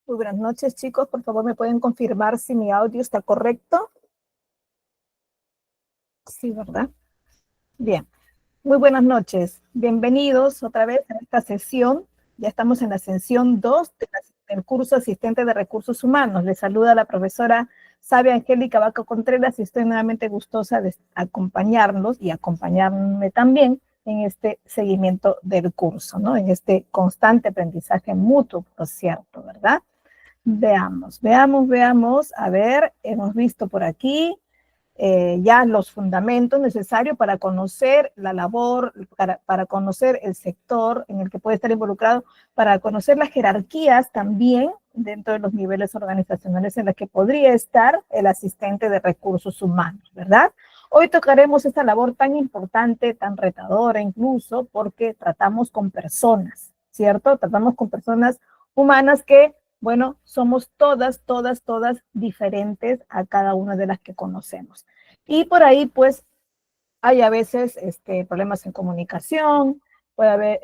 Muy buenas noches, chicos. Por favor, ¿me pueden confirmar si mi audio está correcto? Sí, ¿verdad? Bien. Muy buenas noches. Bienvenidos otra vez a esta sesión. Ya estamos en la sesión 2 del curso Asistente de Recursos Humanos. Les saluda la profesora Sabia Angélica Vaca Contreras y estoy nuevamente gustosa de acompañarlos y acompañarme también en este seguimiento del curso, ¿no? En este constante aprendizaje mutuo, por cierto, ¿verdad? Veamos. A ver, hemos visto por aquí ya los fundamentos necesarios para conocer la labor, para conocer el sector en el que puede estar involucrado, para conocer las jerarquías también dentro de los niveles organizacionales en los que podría estar el asistente de recursos humanos, ¿verdad? Hoy tocaremos esta labor tan importante, tan retadora incluso, porque tratamos con personas, ¿cierto? Tratamos con personas humanas que, bueno, somos todas diferentes a cada una de las que conocemos. Y por ahí, pues, hay a veces problemas en comunicación, puede haber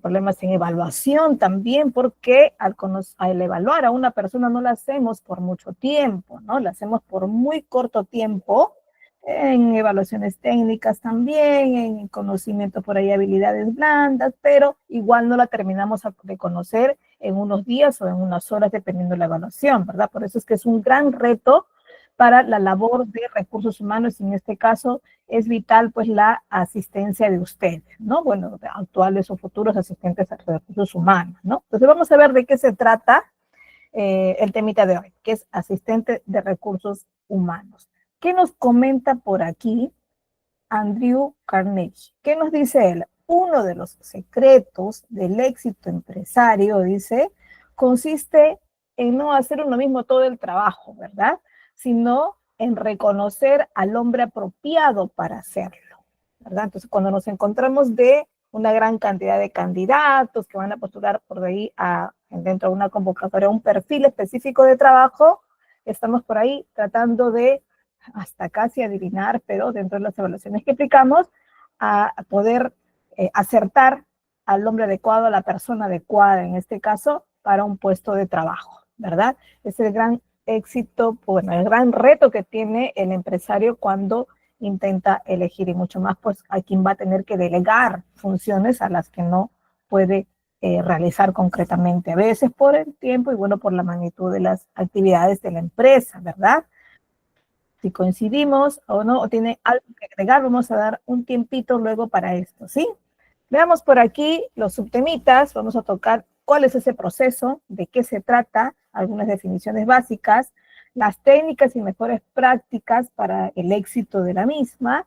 problemas en evaluación también, porque al evaluar a una persona no la hacemos por mucho tiempo, ¿no? La hacemos por muy corto tiempo, en evaluaciones técnicas también, en conocimiento por ahí, habilidades blandas, pero igual no la terminamos de conocer en unos días o en unas horas, dependiendo de la evaluación, ¿verdad? Por eso es que es un gran reto para la labor de recursos humanos y en este caso es vital pues la asistencia de ustedes, ¿no? Bueno, de actuales o futuros asistentes a recursos humanos, ¿no? Entonces vamos a ver de qué se trata el temita de hoy, que es asistente de recursos humanos. ¿Qué nos comenta por aquí Andrew Carnegie? ¿Qué nos dice él? Uno de los secretos del éxito empresario, dice, consiste en no hacer uno mismo todo el trabajo, ¿verdad? Sino en reconocer al hombre apropiado para hacerlo, ¿verdad? Entonces, cuando nos encontramos de una gran cantidad de candidatos que van a postular por ahí dentro de una convocatoria, un perfil específico de trabajo, estamos por ahí tratando de hasta casi adivinar, pero dentro de las evaluaciones que aplicamos, a poder acertar al hombre adecuado, a la persona adecuada, en este caso, para un puesto de trabajo, ¿verdad? Es el gran éxito, bueno, el gran reto que tiene el empresario cuando intenta elegir y mucho más, pues a quien va a tener que delegar funciones a las que no puede realizar concretamente, a veces por el tiempo y bueno, por la magnitud de las actividades de la empresa, ¿verdad? Si coincidimos o no, o tiene algo que agregar, vamos a dar un tiempito luego para esto, ¿sí? Veamos por aquí los subtemitas, vamos a tocar cuál es ese proceso, de qué se trata, algunas definiciones básicas, las técnicas y mejores prácticas para el éxito de la misma.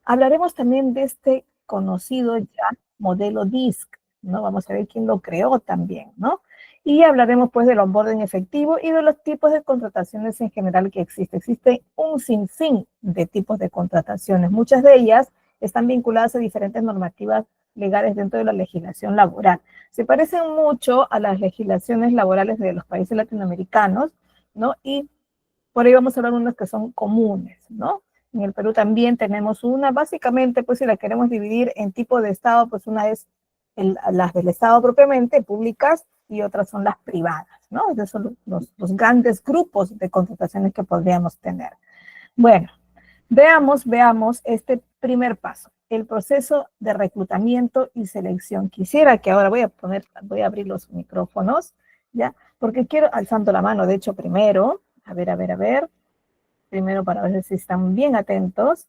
Hablaremos también de este conocido ya modelo DISC, ¿no? Vamos a ver quién lo creó también, ¿no? Y hablaremos pues del onboarding efectivo y de los tipos de contrataciones en general que existe. Existe un sinfín de tipos de contrataciones. Muchas de ellas están vinculadas a diferentes normativas legales dentro de la legislación laboral. Se parecen mucho a las legislaciones laborales de los países latinoamericanos, ¿no? Y por ahí vamos a hablar de unas que son comunes, ¿no? En el Perú también tenemos una, básicamente, pues si la queremos dividir en tipo de Estado, pues una es las del Estado propiamente, públicas, y otras son las privadas, ¿no? Esos son los grandes grupos de contrataciones que podríamos tener. Bueno, veamos este primer paso, el proceso de reclutamiento y selección. Quisiera que ahora voy a abrir los micrófonos, ¿ya? Porque quiero, alzando la mano, de hecho, primero, a ver, primero para ver si están bien atentos,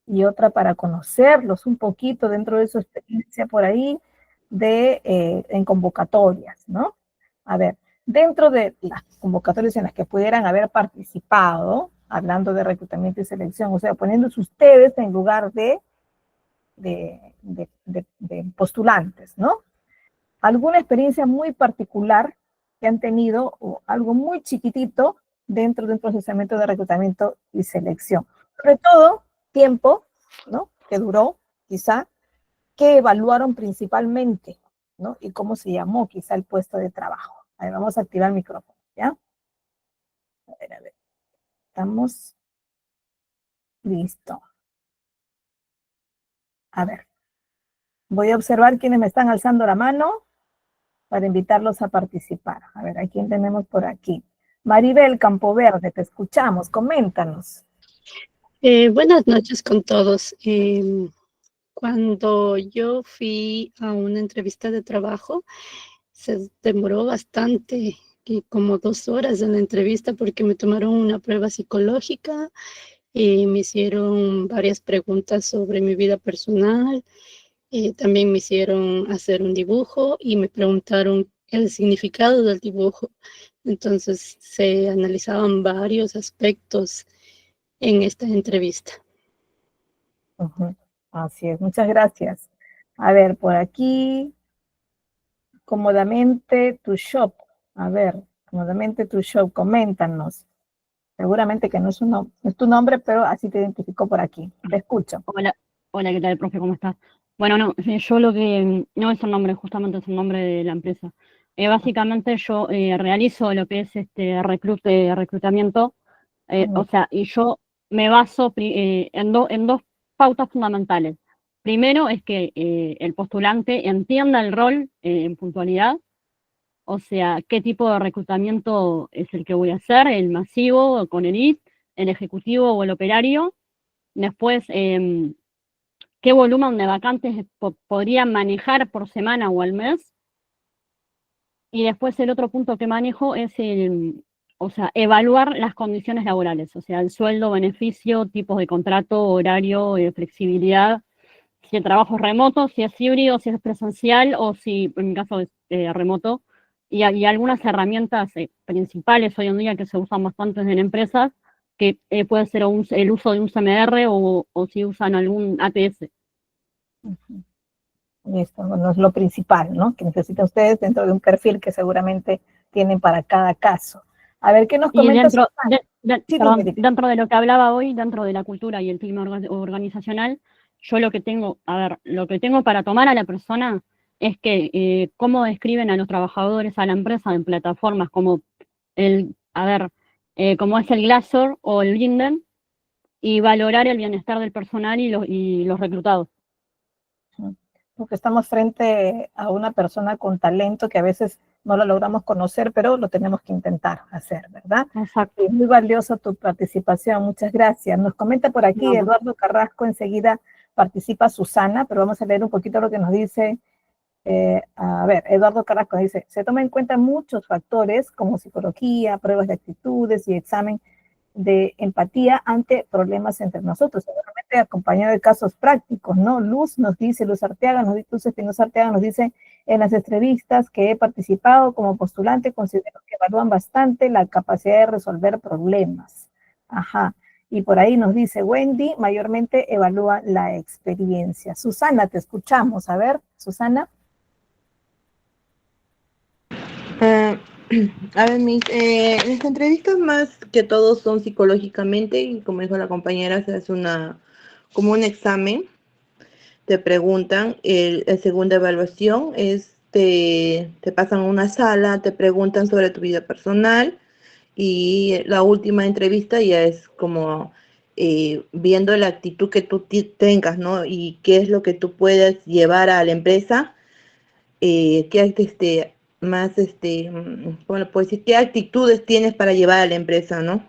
y otra para conocerlos un poquito dentro de su experiencia por ahí en convocatorias, ¿no? A ver, dentro de las convocatorias en las que pudieran haber participado, hablando de reclutamiento y selección, o sea, poniéndose ustedes en lugar de postulantes, ¿no? Alguna experiencia muy particular que han tenido o algo muy chiquitito dentro de un procesamiento de reclutamiento y selección. Sobre todo, tiempo, ¿no? Que duró, quizá, que evaluaron principalmente, ¿no? Y cómo se llamó quizá el puesto de trabajo. A ver, vamos a activar el micrófono, ¿ya? A ver, estamos listo. A ver, voy a observar quiénes me están alzando la mano. para invitarlos a participar. A ver, ¿a quién tenemos por aquí? Maribel Campoverde, te escuchamos, coméntanos. Buenas noches con todos. Cuando yo fui a una entrevista de trabajo, se demoró bastante, como 2 horas en la entrevista, porque me tomaron una prueba psicológica y me hicieron varias preguntas sobre mi vida personal. También me hicieron hacer un dibujo y me preguntaron el significado del dibujo. Entonces se analizaban varios aspectos en esta entrevista. Así es, muchas gracias. A ver, por aquí, cómodamente tu shop. A ver, cómodamente tu shop, coméntanos. Seguramente que no es tu nombre, pero así te identificó por aquí. Te escucho. Hola, hola, ¿qué tal, profe? ¿Cómo estás? Bueno, no, yo lo que, no es el nombre, justamente es el nombre de la empresa. Básicamente yo realizo lo que es reclutamiento, o sea, y yo me baso en dos pautas fundamentales. Primero es que el postulante entienda el rol en puntualidad, o sea, qué tipo de reclutamiento es el que voy a hacer, el masivo, con el IT, el ejecutivo o el operario. Después, qué volumen de vacantes podrían manejar por semana o al mes. Y después el otro punto que manejo es o sea, evaluar las condiciones laborales, o sea, el sueldo, beneficio, tipos de contrato, horario, flexibilidad, si el trabajo es remoto, si es híbrido, si es presencial o si en mi caso es remoto. Y algunas herramientas principales hoy en día que se usan bastante en empresas, que puede ser el uso de un CMR o si usan algún ATS. Listo, bueno, es lo principal, ¿no? Que necesitan ustedes dentro de un perfil que seguramente tienen para cada caso. A ver, ¿qué nos Y comentas? Sí, perdón, dime. dentro de lo que hablaba hoy, dentro de la cultura y el clima organizacional, yo lo que tengo, a ver, lo que tengo para tomar a la persona es que cómo describen a los trabajadores, a la empresa en plataformas como como es el Glassdoor o el LinkedIn, y valorar el bienestar del personal y los reclutados. Porque estamos frente a una persona con talento que a veces no lo logramos conocer, pero lo tenemos que intentar hacer, ¿verdad? Exacto. Y muy valiosa tu participación, muchas gracias. Nos comenta por aquí Eduardo Carrasco, enseguida participa Susana, pero vamos a leer un poquito lo que nos dice. A ver, Eduardo Carrasco dice, se toma en cuenta muchos factores como psicología, pruebas de actitudes y examen de empatía ante problemas entre nosotros, seguramente acompañado de casos prácticos, ¿no? Luz Arteaga, Luz Espinosa Arteaga nos dice, en las entrevistas que he participado como postulante, considero que evalúan bastante la capacidad de resolver problemas. Ajá. Y por ahí nos dice Wendy, mayormente evalúa la experiencia. Susana, te escuchamos. A ver, Susana. A ver, las entrevistas más que todo son psicológicamente y como dijo la compañera, se hace como un examen, te preguntan, la segunda evaluación es, te pasan a una sala, te preguntan sobre tu vida personal y la última entrevista ya es como viendo la actitud que tú tengas, ¿no? Y qué es lo que tú puedes llevar a la empresa, qué más, bueno, pues qué actitudes tienes para llevar a la empresa, ¿no?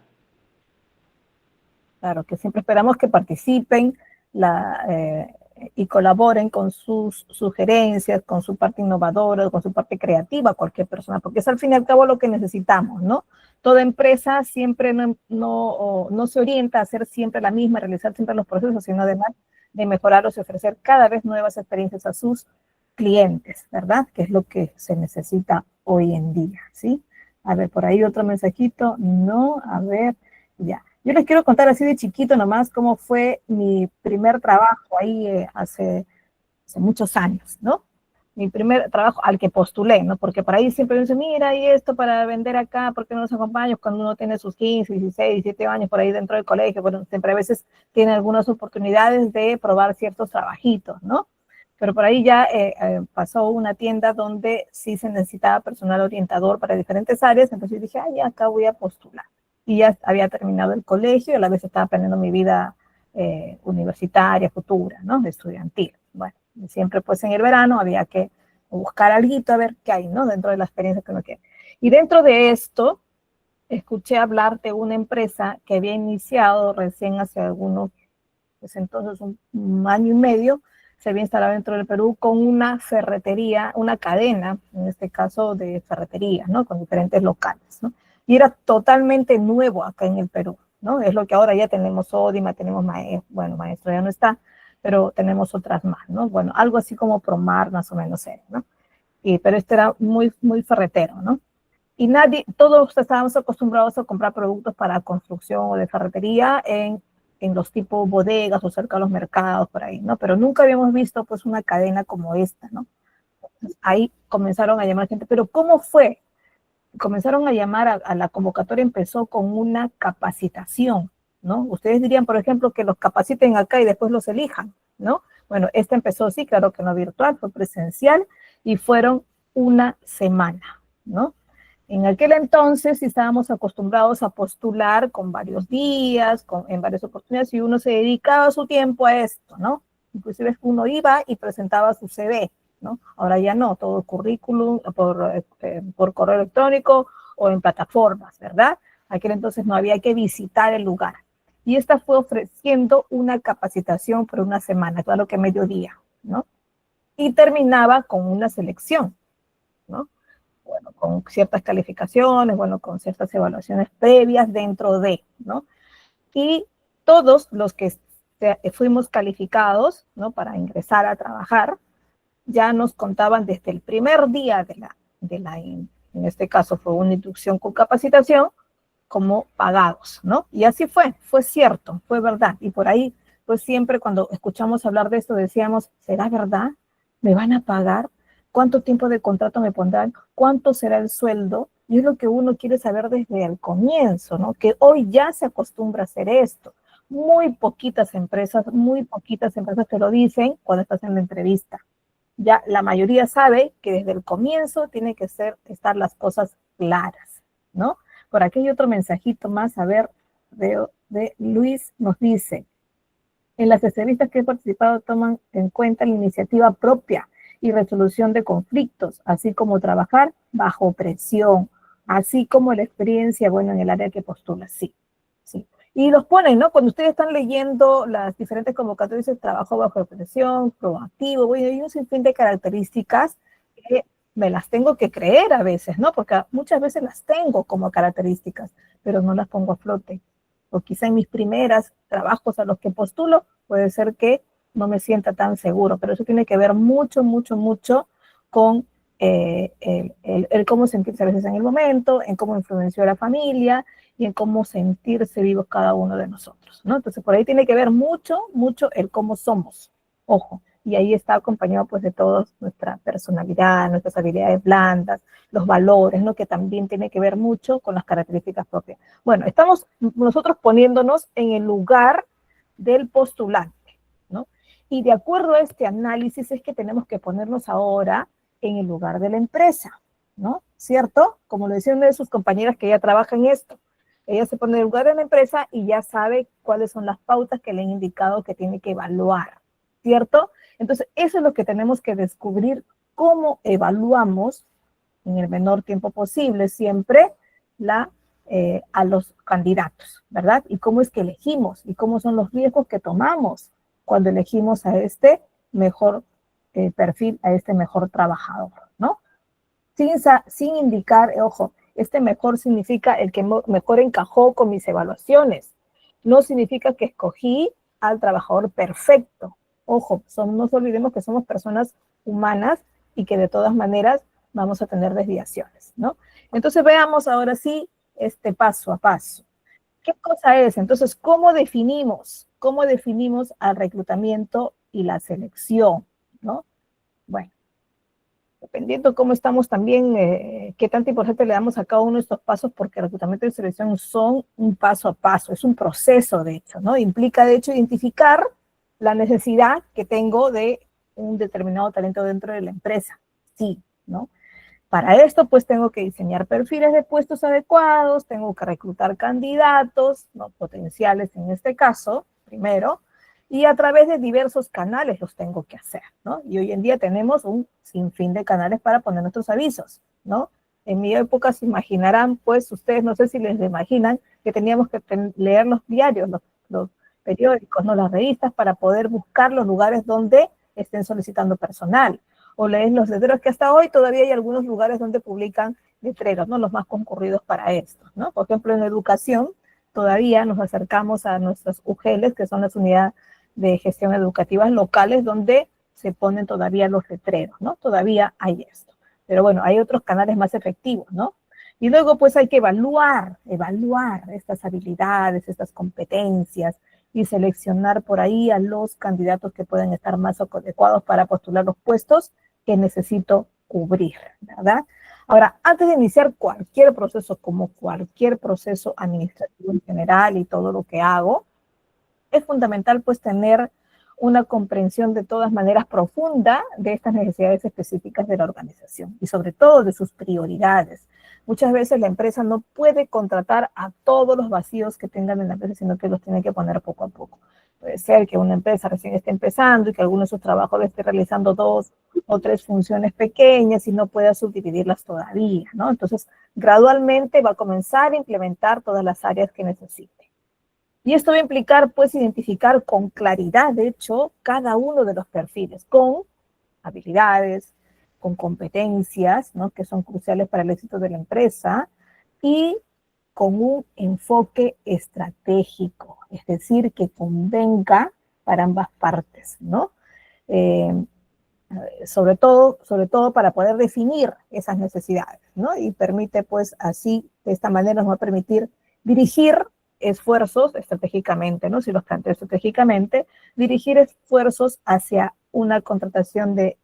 Claro, que siempre esperamos que participen y colaboren con sus sugerencias, con su parte innovadora, con su parte creativa, cualquier persona, porque es al fin y al cabo lo que necesitamos, ¿no? Toda empresa siempre no se orienta a hacer siempre la misma, a realizar siempre los procesos, sino además de mejorarlos y ofrecer cada vez nuevas experiencias a sus clientes, ¿verdad? Que es lo que se necesita hoy en día, ¿sí? A ver, por ahí otro mensajito, no, a ver, ya. Yo les quiero contar así de chiquito nomás cómo fue mi primer trabajo ahí hace muchos años, ¿no? Mi primer trabajo al que postulé, ¿no? Porque por ahí siempre me dicen, mira, y esto para vender acá, ¿por qué no nos acompañas cuando uno tiene sus 15, 16, 17 años por ahí dentro del colegio? Bueno, siempre a veces tiene algunas oportunidades de probar ciertos trabajitos, ¿no? Pero por ahí ya pasó una tienda donde sí se necesitaba personal orientador para diferentes áreas, entonces dije, ay, acá voy a postular. Y ya había terminado el colegio y a la vez estaba aprendiendo mi vida universitaria, futura, ¿no? De estudiantil. Bueno, siempre pues en el verano había que o buscar alguito a ver qué hay, ¿no? Dentro de la experiencia que uno quiere. Y dentro de esto, escuché hablar de una empresa que había iniciado recién hace algunos, pues entonces un año y medio, se había instalado dentro del Perú con una ferretería, una cadena, en este caso de ferreterías, ¿no? Con diferentes locales, ¿no? Y era totalmente nuevo acá en el Perú, ¿no? Es lo que ahora ya tenemos Odima, tenemos Maestro, bueno, Maestro ya no está, pero tenemos otras más, ¿no? Bueno, algo así como Promar, más o menos, ¿no? Pero este era muy, muy ferretero, ¿no? Y nadie, todos estábamos acostumbrados a comprar productos para construcción o de ferretería en los tipos bodegas o cerca de los mercados, por ahí, ¿no? Pero nunca habíamos visto, pues, una cadena como esta, ¿no? Entonces, ahí comenzaron a llamar gente, pero ¿cómo fue? Comenzaron a llamar a la convocatoria, empezó con una capacitación, ¿no? Ustedes dirían, por ejemplo, que los capaciten acá y después los elijan, ¿no? Bueno, esta empezó, sí, claro que no virtual, fue presencial y fueron una semana, ¿no? En aquel entonces sí estábamos acostumbrados a postular con varios días, en varias oportunidades, y uno se dedicaba su tiempo a esto, ¿no? Inclusive uno iba y presentaba su CV, ¿no? Ahora ya no, todo currículum por correo electrónico o en plataformas, ¿verdad? Aquel entonces no había que visitar el lugar. Y esta fue ofreciendo una capacitación por una semana, claro que mediodía, ¿no? Y terminaba con una selección, ¿no? Bueno, con ciertas calificaciones, bueno, con ciertas evaluaciones previas dentro de, ¿no? Y todos los que fuimos calificados, ¿no? Para ingresar a trabajar, ya nos contaban desde el primer día en este caso fue una inducción con capacitación, como pagados, ¿no? Y así fue cierto, fue verdad. Y por ahí, pues siempre cuando escuchamos hablar de esto decíamos, ¿será verdad? ¿Me van a pagar? ¿Cuánto tiempo de contrato me pondrán? ¿Cuánto será el sueldo? Y es lo que uno quiere saber desde el comienzo, ¿no? Que hoy ya se acostumbra a hacer esto. Muy poquitas empresas te lo dicen cuando estás en la entrevista. Ya la mayoría sabe que desde el comienzo tiene que estar las cosas claras, ¿no? Por aquí hay otro mensajito más, a ver, de Luis nos dice, en las entrevistas que he participado toman en cuenta la iniciativa propia y resolución de conflictos, así como trabajar bajo presión, así como la experiencia, bueno, en el área que postula, sí, sí. Y los ponen, ¿no? Cuando ustedes están leyendo las diferentes convocatorias de trabajo bajo presión, proactivo, bueno, hay un sinfín de características que me las tengo que creer a veces, ¿no? Porque muchas veces las tengo como características, pero no las pongo a flote. O quizá en mis primeros trabajos a los que postulo, puede ser que no me sienta tan seguro, pero eso tiene que ver mucho, mucho, mucho con el cómo sentirse a veces en el momento, en cómo influenció a la familia y en cómo sentirse vivos cada uno de nosotros, ¿no? Entonces, por ahí tiene que ver mucho, mucho el cómo somos, ojo, y ahí está acompañado pues de toda nuestra personalidad, nuestras habilidades blandas, los valores, ¿no? Que también tiene que ver mucho con las características propias. Bueno, estamos nosotros poniéndonos en el lugar del postulante, ¿no? Y de acuerdo a este análisis es que tenemos que ponernos ahora en el lugar de la empresa, ¿no? ¿Cierto? Como lo decía una de sus compañeras que ya trabaja en esto. Ella se pone en el lugar de la empresa y ya sabe cuáles son las pautas que le han indicado que tiene que evaluar, ¿cierto? Entonces, eso es lo que tenemos que descubrir, cómo evaluamos en el menor tiempo posible siempre a los candidatos, ¿verdad? Y cómo es que elegimos y cómo son los riesgos que tomamos cuando elegimos a este mejor perfil, a este mejor trabajador, ¿no? Sin indicar, ojo, este mejor significa el que mejor encajó con mis evaluaciones. No significa que escogí al trabajador perfecto. Ojo, no nos olvidemos que somos personas humanas y que de todas maneras vamos a tener desviaciones, ¿no? Entonces veamos ahora sí este paso a paso. ¿Qué cosa es? Entonces, ¿cómo definimos al reclutamiento y la selección, ¿no? Bueno, dependiendo cómo estamos también, qué tanta importancia le damos a cada uno de estos pasos, porque el reclutamiento y selección son un paso a paso, es un proceso de hecho, ¿no? Implica de hecho identificar la necesidad que tengo de un determinado talento dentro de la empresa, sí, ¿no? Para esto, pues tengo que diseñar perfiles de puestos adecuados, tengo que reclutar candidatos, ¿no? Potenciales en este caso, primero, Y a través de diversos canales los tengo que hacer, ¿no? Y hoy en día tenemos un sinfín de canales para poner nuestros avisos, ¿no? En mi época se imaginarán, pues ustedes no sé si les imaginan que teníamos que leer los diarios, los periódicos, ¿no? Las revistas para poder buscar los lugares donde estén solicitando personal. O leer los letreros que hasta hoy todavía hay algunos lugares donde publican letreros, ¿no? Los más concurridos para esto, ¿no? Por ejemplo, en educación todavía nos acercamos a nuestras UGELs, que son las unidades de gestión educativas locales, donde se ponen todavía los letreros, ¿no? Todavía hay esto. Pero bueno, hay otros canales más efectivos, ¿no? Y luego pues hay que evaluar estas habilidades, estas competencias y seleccionar por ahí a los candidatos que pueden estar más adecuados para postular los puestos que necesito cubrir, ¿verdad? Ahora, antes de iniciar cualquier proceso, como cualquier proceso administrativo en general y todo lo que hago, es fundamental pues tener una comprensión de todas maneras profunda de estas necesidades específicas de la organización y sobre todo de sus prioridades. Muchas veces la empresa no puede contratar a todos los vacíos que tengan en la empresa, sino que los tiene que poner poco a poco. Puede ser que una empresa recién esté empezando y que alguno de sus trabajos esté realizando 2 o 3 funciones pequeñas y no pueda subdividirlas todavía, ¿no? Entonces, gradualmente va a comenzar a implementar todas las áreas que necesite. Y esto va a implicar, pues, identificar con claridad, de hecho, cada uno de los perfiles, con habilidades, con competencias, ¿no? Que son cruciales para el éxito de la empresa, y con un enfoque estratégico, es decir, que convenga para ambas partes, ¿no? Sobre todo para poder definir esas necesidades, ¿no? Y permite, pues, así, de esta manera nos va a permitir dirigir esfuerzos estratégicamente, ¿no? Si los planteo estratégicamente, dirigir esfuerzos hacia una contratación de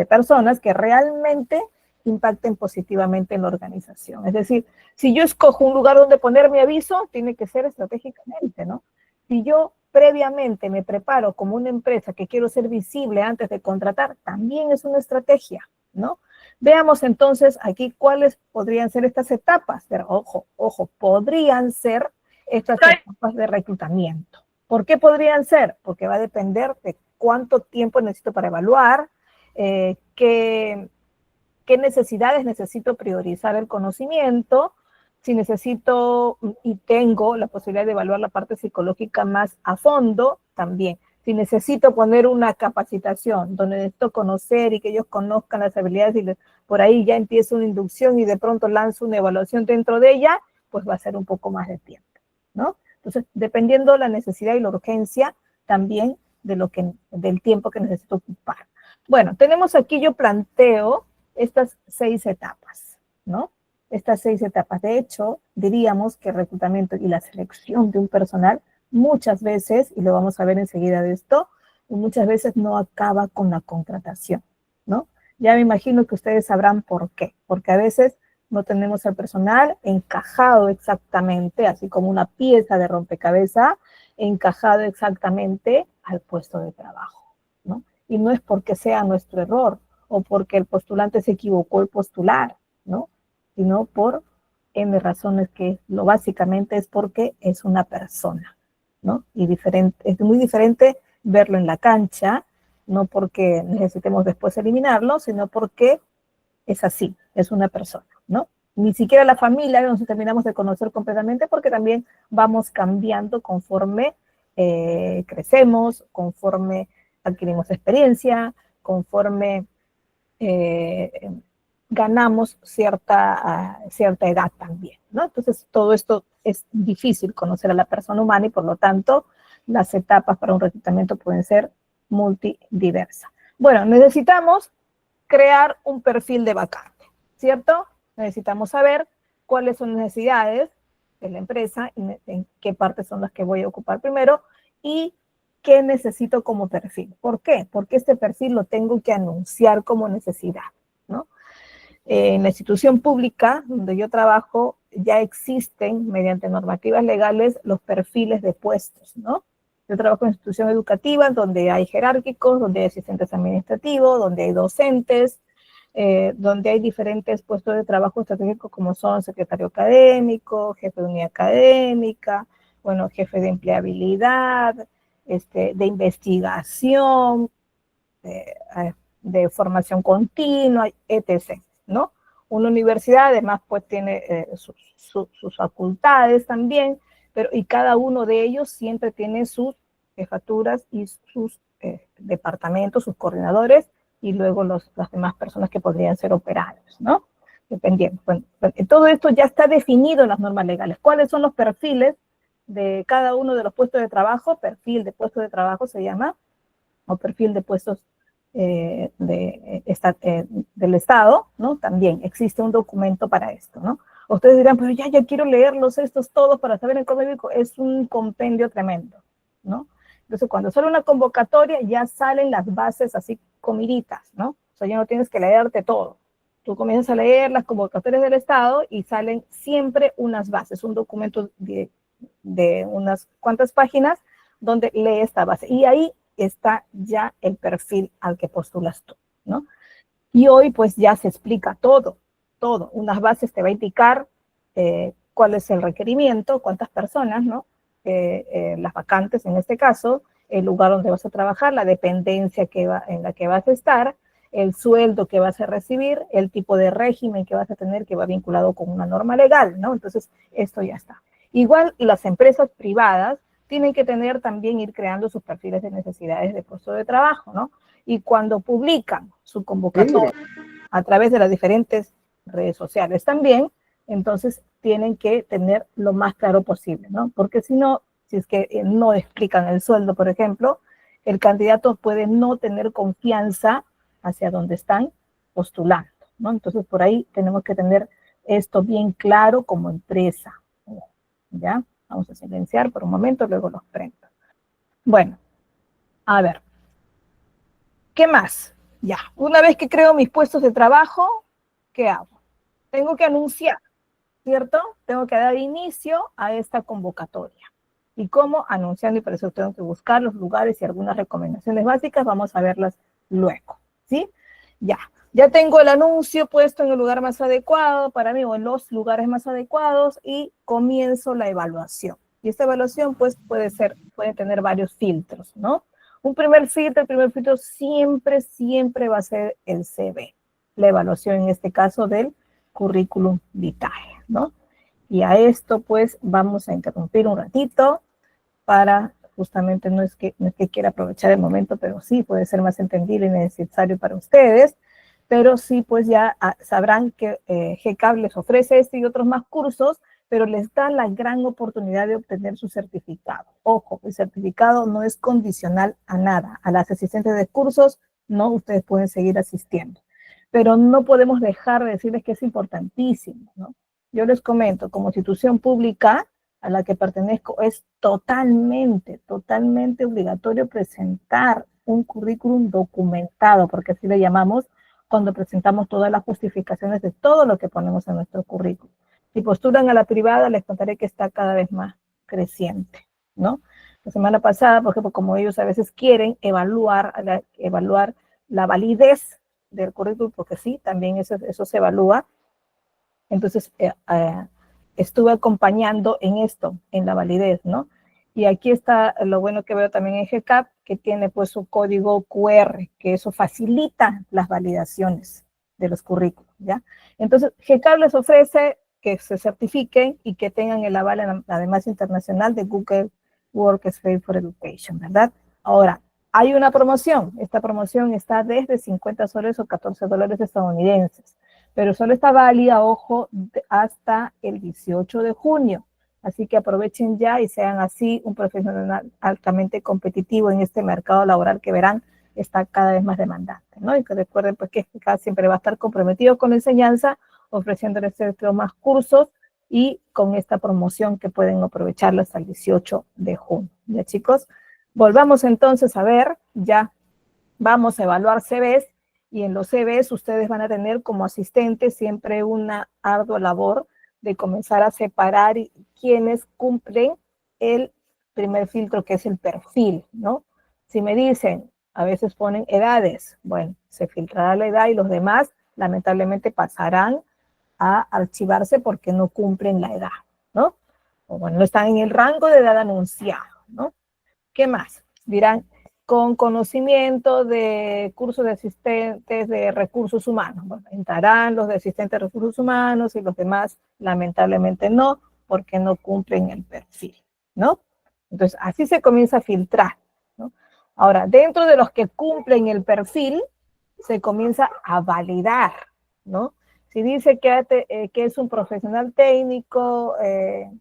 personas que realmente impacten positivamente en la organización. Es decir, si yo escojo un lugar donde poner mi aviso, tiene que ser estratégicamente, ¿no? Si yo previamente me preparo como una empresa que quiero ser visible antes de contratar, también es una estrategia, ¿no? Veamos entonces aquí cuáles podrían ser estas etapas. Pero ojo, podrían ser estas etapas de reclutamiento. ¿Por qué podrían ser? Porque va a depender de cuánto tiempo necesito para evaluar, qué necesidades necesito priorizar el conocimiento, si necesito y tengo la posibilidad de evaluar la parte psicológica más a fondo, también. Si necesito poner una capacitación donde necesito conocer y que ellos conozcan las habilidades y por ahí ya empiezo una inducción y de pronto lanzo una evaluación dentro de ella, pues va a ser un poco más de tiempo, ¿no? Entonces, dependiendo de la necesidad y la urgencia, también del tiempo que necesito ocupar. Bueno, tenemos aquí, yo planteo estas 6 etapas, ¿no? Estas 6 etapas. De hecho, diríamos que el reclutamiento y la selección de un personal muchas veces, y lo vamos a ver enseguida de esto, muchas veces no acaba con la contratación, ¿no? Ya me imagino que ustedes sabrán por qué. Porque a veces no tenemos el personal encajado exactamente, así como una pieza de rompecabezas, encajado exactamente al puesto de trabajo, ¿no? Y no es porque sea nuestro error o porque el postulante se equivocó al postular, ¿no? Sino por N razones que básicamente es porque es una persona, ¿no? Y es muy diferente verlo en la cancha, no porque necesitemos después eliminarlo, sino porque es así, es una persona, ¿no? Ni siquiera la familia nos terminamos de conocer completamente porque también vamos cambiando conforme crecemos, conforme adquirimos experiencia, conforme ganamos cierta edad también, ¿no? Entonces, todo esto es difícil conocer a la persona humana y, por lo tanto, las etapas para un reclutamiento pueden ser multidiversas. Bueno, necesitamos crear un perfil de vacante, ¿cierto? Necesitamos saber cuáles son las necesidades de la empresa y en qué partes son las que voy a ocupar primero y qué necesito como perfil. ¿Por qué? Porque este perfil lo tengo que anunciar como necesidad, ¿no? En la institución pública donde yo trabajo ya existen, mediante normativas legales, los perfiles de puestos, ¿no? Yo trabajo en institución educativa donde hay jerárquicos, donde hay asistentes administrativos, donde hay docentes, donde hay diferentes puestos de trabajo estratégicos como son secretario académico, jefe de unidad académica, bueno, jefe de empleabilidad, de investigación, de formación continua, etc., ¿no? Una universidad además pues tiene sus facultades también, y cada uno de ellos siempre tiene sus jefaturas y sus departamentos, sus coordinadores, y luego las demás personas que podrían ser operarios, ¿no? Dependiendo. Bueno, todo esto ya está definido en las normas legales. ¿Cuáles son los perfiles de cada uno de los puestos de trabajo? Perfil de puesto de trabajo se llama, o perfil de puestos del Estado, ¿no? También existe un documento para esto, ¿no? Ustedes dirán, pero ya quiero leerlos estos todos para saber el código. Es un compendio tremendo, ¿no? Entonces, cuando sale una convocatoria, ya salen las bases así comiditas, ¿no? O sea, ya no tienes que leerte todo. Tú comienzas a leer las convocatorias del Estado y salen siempre unas bases, un documento de unas cuantas páginas donde lee esta base. Y ahí está ya el perfil al que postulas tú, ¿no? Y hoy pues ya se explica todo. Unas bases te va a indicar cuál es el requerimiento, cuántas personas, ¿no? Las vacantes en este caso, el lugar donde vas a trabajar, la dependencia en la que vas a estar, el sueldo que vas a recibir, el tipo de régimen que vas a tener que va vinculado con una norma legal, ¿no? Entonces, esto ya está. Igual las empresas privadas tienen que tener también, ir creando sus perfiles de necesidades de puesto de trabajo, ¿no? Y cuando publican su convocatoria a través de las diferentes redes sociales también, entonces tienen que tener lo más claro posible, ¿no? Porque si no, si es que no explican el sueldo, por ejemplo, el candidato puede no tener confianza hacia donde están postulando, ¿no? Entonces, por ahí tenemos que tener esto bien claro como empresa, ¿ya? Vamos a silenciar por un momento, luego los prendo. Bueno, a ver. ¿Qué más? Ya, una vez que creo mis puestos de trabajo, ¿qué hago? Tengo que anunciar, ¿cierto? Tengo que dar inicio a esta convocatoria. ¿Y cómo? Anunciando, y por eso tengo que buscar los lugares y algunas recomendaciones básicas. Vamos a verlas luego, ¿sí? Ya tengo el anuncio puesto en el lugar más adecuado para mí, o en los lugares más adecuados, y comienzo la evaluación. Y esta evaluación, pues, puede tener varios filtros, ¿no? El primer filtro siempre va a ser el CV. La evaluación, en este caso, del currículum vitae, ¿no? Y a esto, pues, vamos a interrumpir un ratito para, justamente, no es que quiera aprovechar el momento, pero sí puede ser más entendible y necesario para ustedes, pero sí, pues ya sabrán que GCAP les ofrece este y otros más cursos, pero les da la gran oportunidad de obtener su certificado. Ojo, el certificado no es condicional a nada. A las asistencias de cursos, no, ustedes pueden seguir asistiendo. Pero no podemos dejar de decirles que es importantísimo, ¿no? Yo les comento, como institución pública a la que pertenezco, es totalmente obligatorio presentar un currículum documentado, porque así le llamamos cuando presentamos todas las justificaciones de todo lo que ponemos en nuestro currículum. Si postulan a la privada, les contaré que está cada vez más creciente, ¿no? La semana pasada, por ejemplo, como ellos a veces quieren evaluar la validez del currículum, porque sí, también eso se evalúa. Entonces, estuve acompañando en esto, en la validez, ¿no? Y aquí está lo bueno que veo también en GCAP, que tiene pues su código QR, que eso facilita las validaciones de los currículos, ¿ya? Entonces, GCAP les ofrece que se certifiquen y que tengan el aval, además internacional, de Google Workspace for Education, ¿verdad? Ahora, hay una promoción. Esta promoción está desde 50 soles o 14 dólares estadounidenses, pero solo está válida, ojo, hasta el 18 de junio. Así que aprovechen ya y sean así un profesional altamente competitivo en este mercado laboral que verán está cada vez más demandante, ¿no? Y que recuerden pues que cada siempre va a estar comprometido con la enseñanza, ofreciéndoles más cursos y con esta promoción que pueden aprovecharla hasta el 18 de junio. Ya, chicos, volvamos entonces a ver, ya vamos a evaluar CVs, y en los CVs ustedes van a tener como asistentes siempre una ardua labor de comenzar a separar quienes cumplen el primer filtro, que es el perfil, ¿no? Si me dicen, a veces ponen edades, bueno, se filtrará la edad y los demás lamentablemente pasarán a archivarse porque no cumplen la edad, ¿no? O bueno, no están en el rango de edad anunciado, ¿no? ¿Qué más? dirán, con conocimiento de cursos de asistentes de recursos humanos. Bueno, entrarán los de asistentes de recursos humanos y los demás, lamentablemente no, porque no cumplen el perfil, ¿no? Entonces, así se comienza a filtrar, ¿no? Ahora, dentro de los que cumplen el perfil, se comienza a validar, ¿no? Si dice que es un profesional técnico en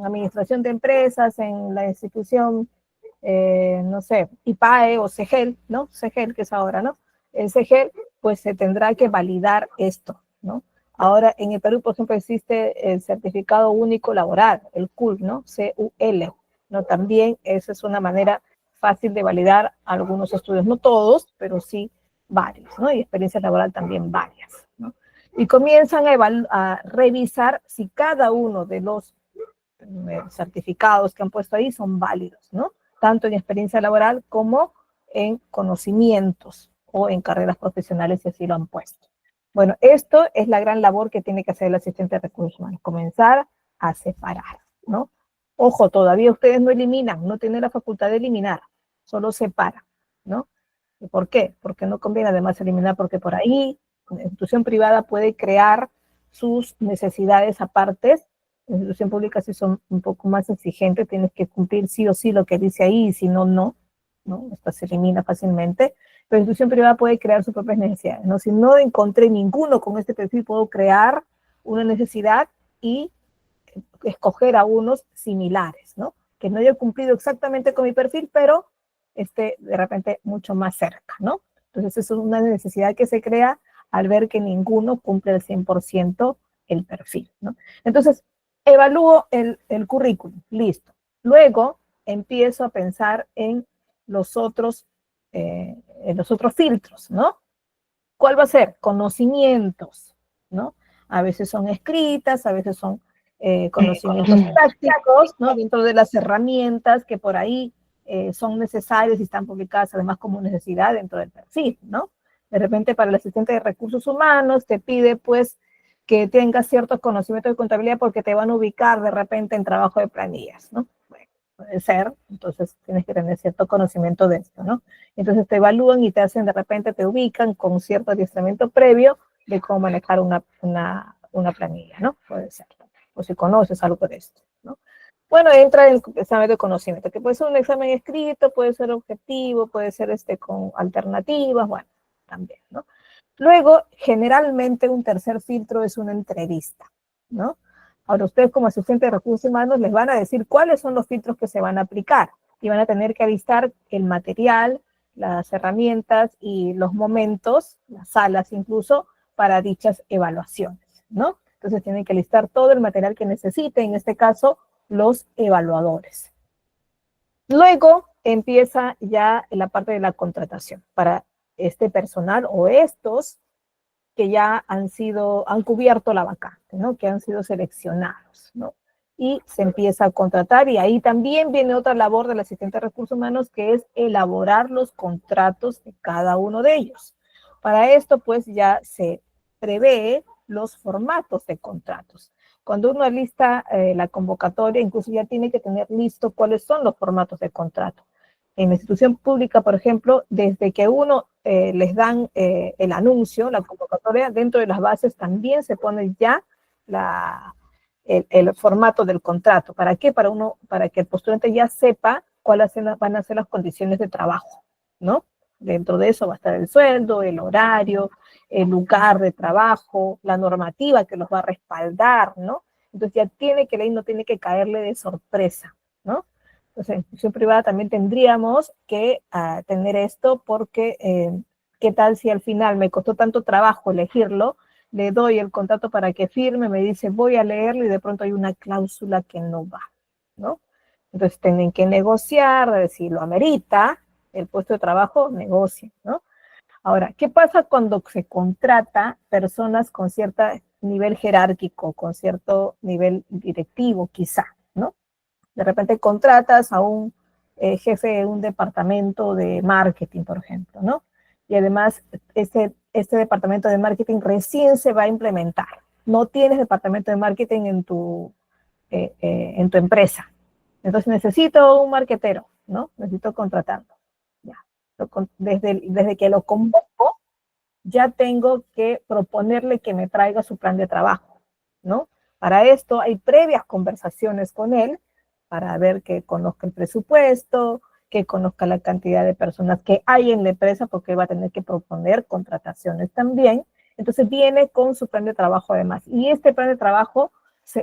administración de empresas, en la institución, no sé, IPAE o CEGEL, ¿no? CEGEL, que es ahora, ¿no? El CEGEL, pues se tendrá que validar esto, ¿no? Ahora, en el Perú, por ejemplo, existe el Certificado Único Laboral, el CUL, ¿no? CUL, ¿no? También esa es una manera fácil de validar algunos estudios, no todos, pero sí varios, ¿no? Y experiencia laboral también varias, ¿no? Y comienzan a revisar si cada uno de los certificados que han puesto ahí son válidos, ¿no? Tanto en experiencia laboral como en conocimientos o en carreras profesionales, si así lo han puesto. Bueno, esto es la gran labor que tiene que hacer el asistente de recursos humanos, comenzar a separar, ¿no? Ojo, todavía ustedes no eliminan, no tienen la facultad de eliminar, solo separan, ¿no? ¿Y por qué? Porque no conviene además eliminar, porque por ahí la institución privada puede crear sus necesidades apartes. La institución pública sí son un poco más exigentes, tienes que cumplir sí o sí lo que dice ahí, y si no, no, ¿no? Esto se elimina fácilmente. Pero la institución privada puede crear sus propias necesidades, ¿no? Si no encontré ninguno con este perfil, puedo crear una necesidad y escoger a unos similares, ¿no? Que no haya cumplido exactamente con mi perfil, pero esté de repente mucho más cerca, ¿no? Entonces, eso es una necesidad que se crea al ver que ninguno cumple al 100% el perfil, ¿no? Entonces, evalúo el currículum, listo. Luego, empiezo a pensar en los otros filtros, ¿no? ¿Cuál va a ser? Conocimientos, ¿no? A veces son escritas, a veces son conocimientos prácticos, ¿no? Dentro de las herramientas que por ahí son necesarias y están publicadas además como necesidad dentro del perfil, ¿no? De repente para el asistente de recursos humanos te pide pues que tengas ciertos conocimientos de contabilidad porque te van a ubicar de repente en trabajo de planillas, ¿no? Bueno, puede ser, entonces tienes que tener cierto conocimiento de esto, ¿no? Entonces te evalúan y te hacen de repente, te ubican con cierto adiestramiento previo de cómo manejar una planilla, ¿no? Puede ser, o si conoces algo de esto, ¿no? Bueno, entra el examen de conocimiento, que puede ser un examen escrito, puede ser objetivo, puede ser con alternativas, bueno, también, ¿no? Luego, generalmente un tercer filtro es una entrevista, ¿no? Ahora, ustedes como asistentes de recursos humanos les van a decir cuáles son los filtros que se van a aplicar y van a tener que avistar el material, las herramientas y los momentos, las salas incluso, para dichas evaluaciones, ¿no? Entonces tienen que listar todo el material que necesiten, en este caso, los evaluadores. Luego empieza ya la parte de la contratación para este personal o estos que ya han cubierto la vacante, ¿no? Que han sido seleccionados, ¿no? Y se empieza a contratar y ahí también viene otra labor del asistente de recursos humanos que es elaborar los contratos de cada uno de ellos. Para esto pues ya se prevé los formatos de contratos. Cuando uno alista la convocatoria, incluso ya tiene que tener listo cuáles son los formatos de contrato. En la institución pública, por ejemplo, desde que uno les dan el anuncio, la convocatoria, dentro de las bases también se pone ya el formato del contrato. ¿Para qué? Para que el postulante ya sepa cuáles van a ser las condiciones de trabajo, ¿no? Dentro de eso va a estar el sueldo, el horario, el lugar de trabajo, la normativa que los va a respaldar, ¿no? Entonces ya la ley no tiene que caerle de sorpresa, ¿no? Entonces, en institución privada también tendríamos que tener esto porque ¿qué tal si al final me costó tanto trabajo elegirlo? Le doy el contrato para que firme, me dice voy a leerlo y de pronto hay una cláusula que no va, ¿no? Entonces tienen que negociar, si lo amerita el puesto de trabajo, negocien, ¿no? Ahora, ¿qué pasa cuando se contrata personas con cierto nivel jerárquico, con cierto nivel directivo quizá, ¿no? De repente contratas a un jefe de un departamento de marketing, por ejemplo, ¿no? Y además este departamento de marketing recién se va a implementar. No tienes departamento de marketing en tu empresa. Entonces necesito un marketero, ¿no? Necesito contratarlo. Ya. Desde que lo convoco, ya tengo que proponerle que me traiga su plan de trabajo, ¿no? Para esto hay previas conversaciones con él para ver que conozca el presupuesto, que conozca la cantidad de personas que hay en la empresa, porque va a tener que proponer contrataciones también. Entonces viene con su plan de trabajo además. Y este plan de trabajo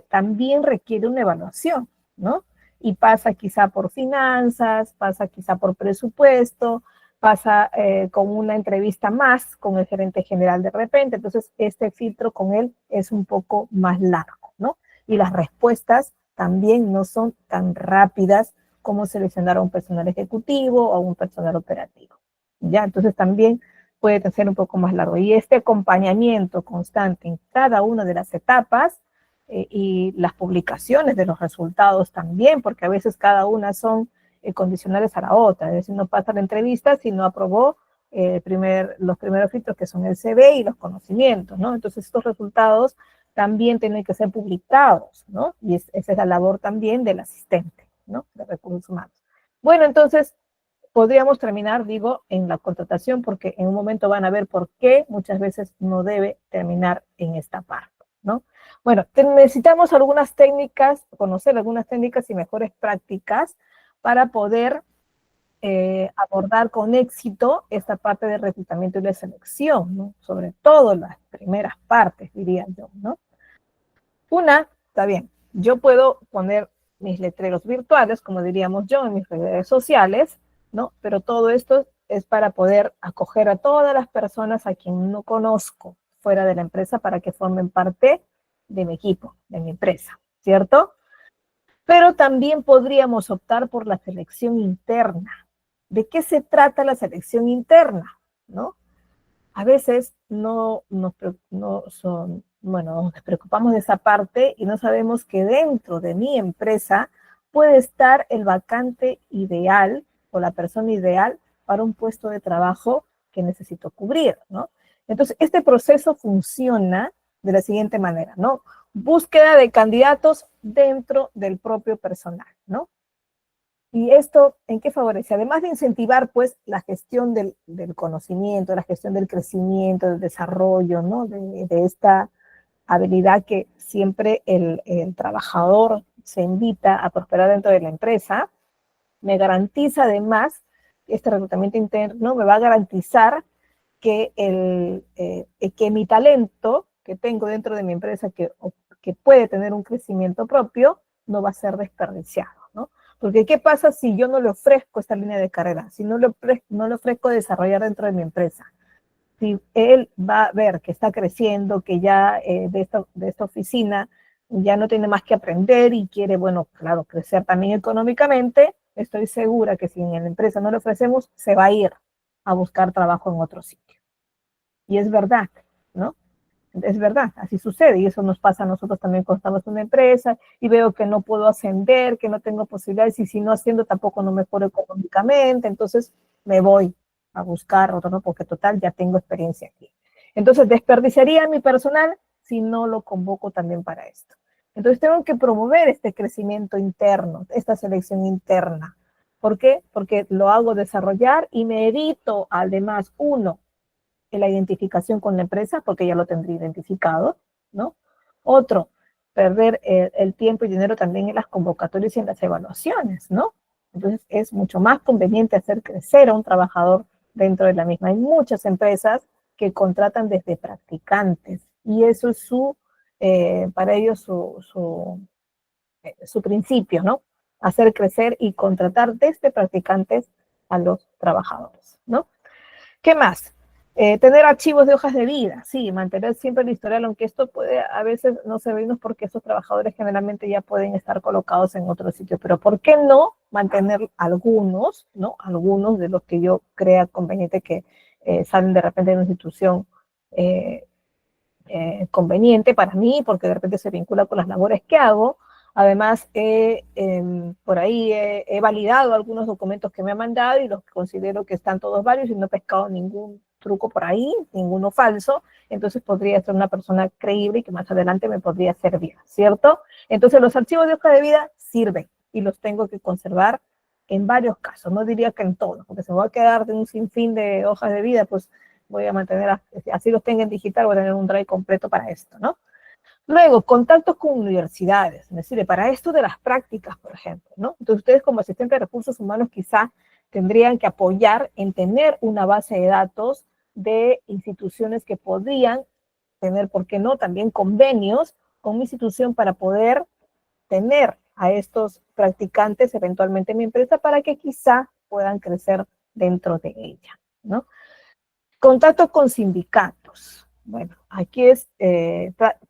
también requiere una evaluación, ¿no? Y pasa quizá por finanzas, pasa quizá por presupuesto, pasa con una entrevista más con el gerente general de repente. Entonces este filtro con él es un poco más largo, ¿no? Y las respuestas también no son tan rápidas como seleccionar a un personal ejecutivo o a un personal operativo. ¿Ya? Entonces también puede ser un poco más largo. Y este acompañamiento constante en cada una de las etapas y las publicaciones de los resultados también, porque a veces cada una son condicionales a la otra. Es decir, no pasa la entrevista si no aprobó los primeros filtros que son el CV y los conocimientos, ¿no? Entonces estos resultados también tienen que ser publicados, ¿no? Y esa es la labor también del asistente, ¿no? De recursos humanos. Bueno, entonces podríamos terminar, digo, en la contratación, porque en un momento van a ver por qué muchas veces no debe terminar en esta parte, ¿no? Bueno, necesitamos algunas técnicas, conocer algunas técnicas y mejores prácticas para poder abordar con éxito esta parte de reclutamiento y de selección, ¿no? Sobre todo las primeras partes, diría yo, ¿no? Una, está bien, yo puedo poner mis letreros virtuales, como diríamos yo, en mis redes sociales, ¿no? Pero todo esto es para poder acoger a todas las personas a quien no conozco fuera de la empresa para que formen parte de mi equipo, de mi empresa, ¿cierto? Pero también podríamos optar por la selección interna. ¿De qué se trata la selección interna? ¿No? A veces nos preocupamos de esa parte y no sabemos que dentro de mi empresa puede estar el vacante ideal o la persona ideal para un puesto de trabajo que necesito cubrir, ¿no? Entonces, este proceso funciona de la siguiente manera, ¿no? Búsqueda de candidatos dentro del propio personal, ¿no? ¿Y esto en qué favorece? Además de incentivar, pues, la gestión del conocimiento, la gestión del crecimiento, del desarrollo, ¿no? De esta habilidad que siempre el trabajador se invita a prosperar dentro de la empresa, me garantiza además, este reclutamiento interno me va a garantizar que mi talento que tengo dentro de mi empresa, que puede tener un crecimiento propio, no va a ser desperdiciado, ¿no? Porque ¿qué pasa si yo no le ofrezco esta línea de carrera? Si no le ofrezco desarrollar dentro de mi empresa. Si él va a ver que está creciendo, que ya de esta oficina ya no tiene más que aprender y quiere, bueno, claro, crecer también económicamente, estoy segura que si en la empresa no le ofrecemos, se va a ir a buscar trabajo en otro sitio. Y es verdad, ¿no? Es verdad, así sucede, y eso nos pasa a nosotros también cuando estamos en una empresa y veo que no puedo ascender, que no tengo posibilidades, y si no asciendo tampoco no mejoro económicamente, entonces me voy a buscar otro, ¿no? Porque total ya tengo experiencia aquí. Entonces desperdiciaría mi personal si no lo convoco también para esto. Entonces tengo que promover este crecimiento interno, esta selección interna. ¿Por qué? Porque lo hago desarrollar y me evito además, uno, en la identificación con la empresa, porque ya lo tendría identificado, ¿no? Otro, perder el tiempo y dinero también en las convocatorias y en las evaluaciones, ¿no? Entonces es mucho más conveniente hacer crecer a un trabajador dentro de la misma. Hay muchas empresas que contratan desde practicantes y eso es para ellos su principio, ¿no? Hacer crecer y contratar desde practicantes a los trabajadores, ¿no? ¿Qué más? Tener archivos de hojas de vida, sí, mantener siempre el historial, aunque esto puede a veces no servirnos porque esos trabajadores generalmente ya pueden estar colocados en otro sitio, pero ¿por qué no mantener algunos, ¿no? Algunos de los que yo crea conveniente que salen de repente de una institución conveniente para mí, porque de repente se vincula con las labores que hago. Además, por ahí he validado algunos documentos que me han mandado y los considero que están todos válidos y no he pescado ningún truco por ahí, ninguno falso, entonces podría ser una persona creíble y que más adelante me podría servir, ¿cierto? Entonces los archivos de hoja de vida sirven y los tengo que conservar en varios casos, no diría que en todos, porque se me va a quedar de un sinfín de hojas de vida, pues voy a mantener, así los tenga en digital, voy a tener un drive completo para esto, ¿no? Luego, contactos con universidades, es decir, para esto de las prácticas, por ejemplo, ¿no? Entonces, ustedes como asistentes de recursos humanos quizá tendrían que apoyar en tener una base de datos de instituciones que podrían tener, ¿por qué no?, también convenios con mi institución para poder tener a estos practicantes eventualmente en mi empresa para que quizá puedan crecer dentro de ella, ¿no? Contacto con sindicatos. Bueno, aquí es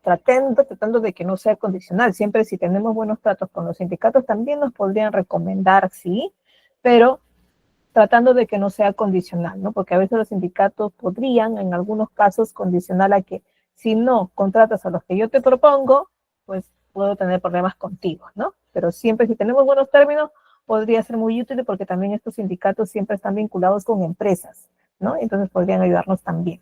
tratando de que no sea condicional. Siempre si tenemos buenos tratos con los sindicatos también nos podrían recomendar, sí, pero tratando de que no sea condicional, ¿no? Porque a veces los sindicatos podrían, en algunos casos, condicionar a que si no contratas a los que yo te propongo, pues puedo tener problemas contigo, ¿no? Pero siempre si tenemos buenos términos, podría ser muy útil porque también estos sindicatos siempre están vinculados con empresas, ¿no? Entonces podrían ayudarnos también.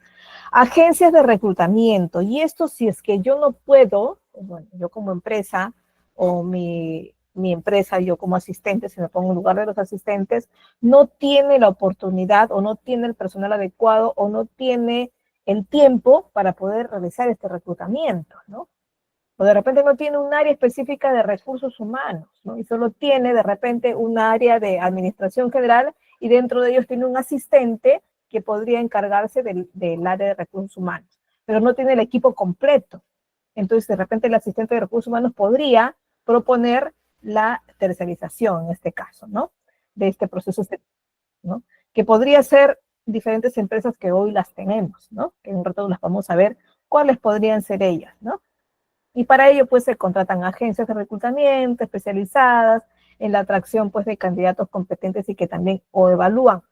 Agencias de reclutamiento, y esto si es que yo no puedo, bueno, yo como empresa o mi empresa, yo como asistente, si me pongo en lugar de los asistentes, no tiene la oportunidad o no tiene el personal adecuado o no tiene el tiempo para poder realizar este reclutamiento, ¿no? O de repente no tiene un área específica de recursos humanos, ¿no? Y solo tiene de repente un área de administración general y dentro de ellos tiene un asistente que podría encargarse del área de recursos humanos, pero no tiene el equipo completo. Entonces, de repente el asistente de recursos humanos podría proponer la tercerización, en este caso, ¿no? De este proceso, ¿no? Que podría ser diferentes empresas que hoy las tenemos, ¿no? Que en un rato las vamos a ver cuáles podrían ser ellas, ¿no? Y para ello, pues, se contratan agencias de reclutamiento especializadas en la atracción, pues, de candidatos competentes y que también o evalúan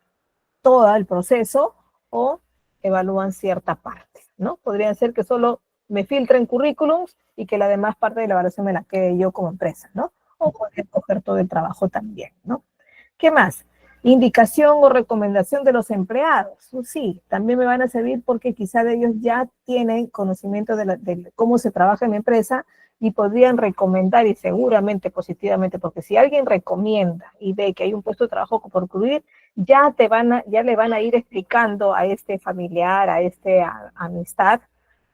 todo el proceso o evalúan cierta parte, ¿no? Podrían ser que solo me filtren currículums y que la demás parte de la evaluación me la quede yo como empresa, ¿no? O podría coger todo el trabajo también, ¿no? ¿Qué más? Indicación o recomendación de los empleados. Sí, también me van a servir porque quizá de ellos ya tienen conocimiento de cómo se trabaja en la empresa y podrían recomendar, y seguramente positivamente, porque si alguien recomienda y ve que hay un puesto de trabajo por cubrir, ya le van a ir explicando a este familiar, a este amistad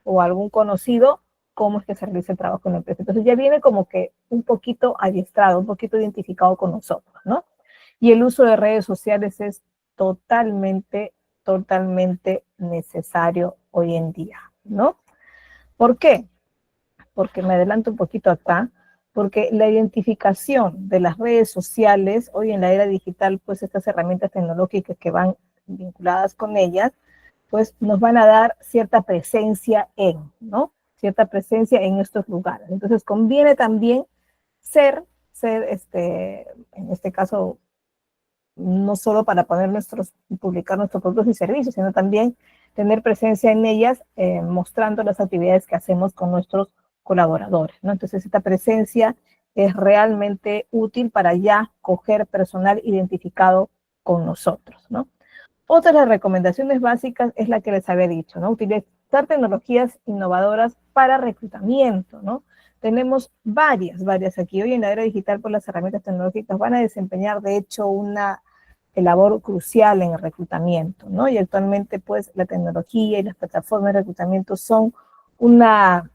o algún conocido cómo es que se realiza el trabajo en la empresa. Entonces ya viene como que un poquito adiestrado, un poquito identificado con nosotros, ¿no? Y el uso de redes sociales es totalmente necesario hoy en día, ¿no? ¿Por qué? Porque me adelanto un poquito acá, porque la identificación de las redes sociales, hoy en la era digital, pues estas herramientas tecnológicas que van vinculadas con ellas, pues nos van a dar cierta presencia ¿no? Cierta presencia en estos lugares. Entonces conviene también ser en este caso, no solo para publicar nuestros productos y servicios, sino también tener presencia en ellas, mostrando las actividades que hacemos con nuestros colaboradores, ¿no? Entonces, esta presencia es realmente útil para ya coger personal identificado con nosotros, ¿no? Otra de las recomendaciones básicas es la que les había dicho, ¿no? Utilizar tecnologías innovadoras para reclutamiento, ¿no? Tenemos varias aquí. Hoy en la era digital, pues las herramientas tecnológicas van a desempeñar, de hecho, una labor crucial en el reclutamiento, ¿no? Y actualmente, pues, la tecnología y las plataformas de reclutamiento son una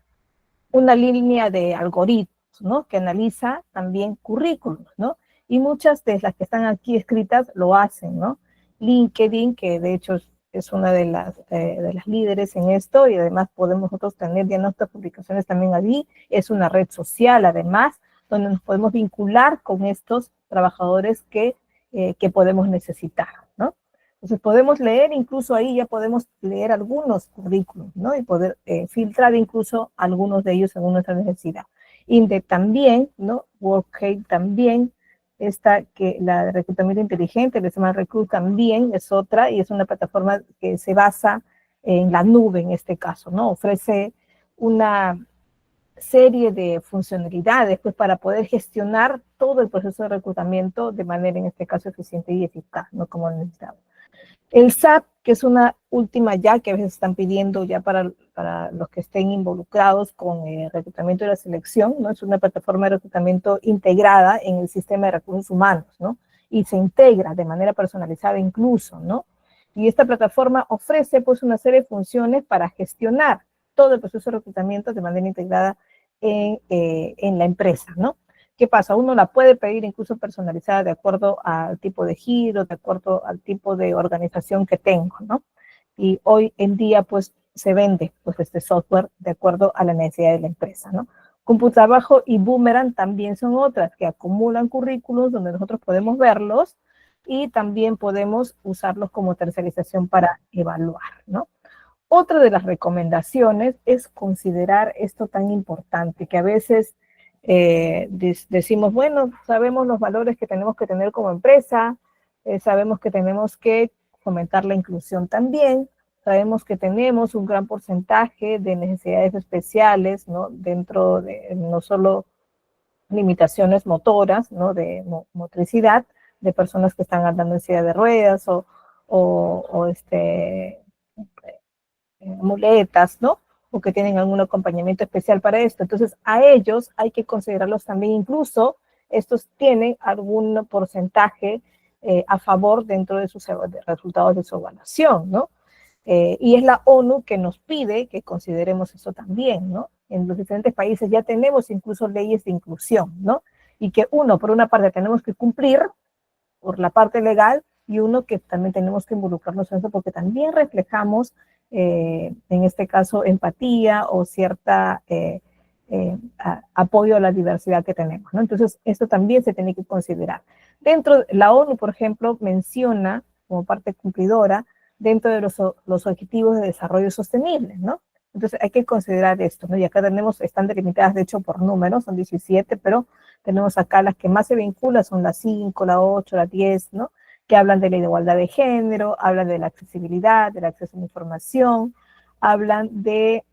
línea de algoritmos, ¿no? Que analiza también currículums, ¿no? Y muchas de las que están aquí escritas lo hacen, ¿no? LinkedIn, que de hecho es una de las líderes en esto, y además podemos nosotros tener ya nuestras publicaciones también allí, es una red social además, donde nos podemos vincular con estos trabajadores que podemos necesitar, ¿no? Entonces podemos leer, incluso ahí ya podemos leer algunos currículums, ¿no? Y poder filtrar incluso algunos de ellos según nuestra necesidad. INDE también, ¿no? WorkHate también, la de reclutamiento inteligente, el Smart Recruit también es otra, y es una plataforma que se basa en la nube en este caso, ¿no? Ofrece una serie de funcionalidades pues, para poder gestionar todo el proceso de reclutamiento de manera, en este caso, eficiente y eficaz, ¿no? Como necesitamos. El SAP, que es una última ya que a veces están pidiendo ya para los que estén involucrados con el reclutamiento y la selección, ¿no? Es una plataforma de reclutamiento integrada en el sistema de recursos humanos, ¿no? y se integra de manera personalizada incluso, ¿no? Y esta plataforma ofrece pues una serie de funciones para gestionar todo el proceso de reclutamiento de manera integrada en la empresa, ¿no? ¿Qué pasa? Uno la puede pedir incluso personalizada de acuerdo al tipo de giro, de acuerdo al tipo de organización que tengo, ¿no? Y hoy en día, pues, se vende pues, este software de acuerdo a la necesidad de la empresa, ¿no? Computabajo y Boomerang también son otras que acumulan currículos donde nosotros podemos verlos y también podemos usarlos como tercerización para evaluar, ¿no? Otra de las recomendaciones es considerar esto tan importante que a veces decimos, bueno, sabemos los valores que tenemos que tener como empresa, sabemos que tenemos que fomentar la inclusión también, sabemos que tenemos un gran porcentaje de necesidades especiales, ¿no? Dentro de no solo limitaciones motoras, ¿no? De motricidad, de personas que están andando en silla de ruedas o muletas, ¿no? O que tienen algún acompañamiento especial para esto. Entonces, a ellos hay que considerarlos también, incluso estos tienen algún porcentaje a favor dentro de sus resultados de su evaluación, ¿no? Y es la ONU que nos pide que consideremos eso también, ¿no? En los diferentes países ya tenemos incluso leyes de inclusión, ¿no? Y que uno, por una parte, tenemos que cumplir por la parte legal y uno que también tenemos que involucrarnos en eso porque también reflejamos, en este caso, empatía o cierta apoyo a la diversidad que tenemos, ¿no? Entonces, esto también se tiene que considerar. Dentro de la ONU, por ejemplo, menciona como parte cumplidora dentro de los objetivos de desarrollo sostenible, ¿no? Entonces hay que considerar esto, ¿no? Y acá tenemos, están delimitadas de hecho por números, son 17, pero tenemos acá las que más se vinculan, son las 5, la 8, la 10, ¿no? Que hablan de la igualdad de género, hablan de la accesibilidad, del acceso a la información, hablan de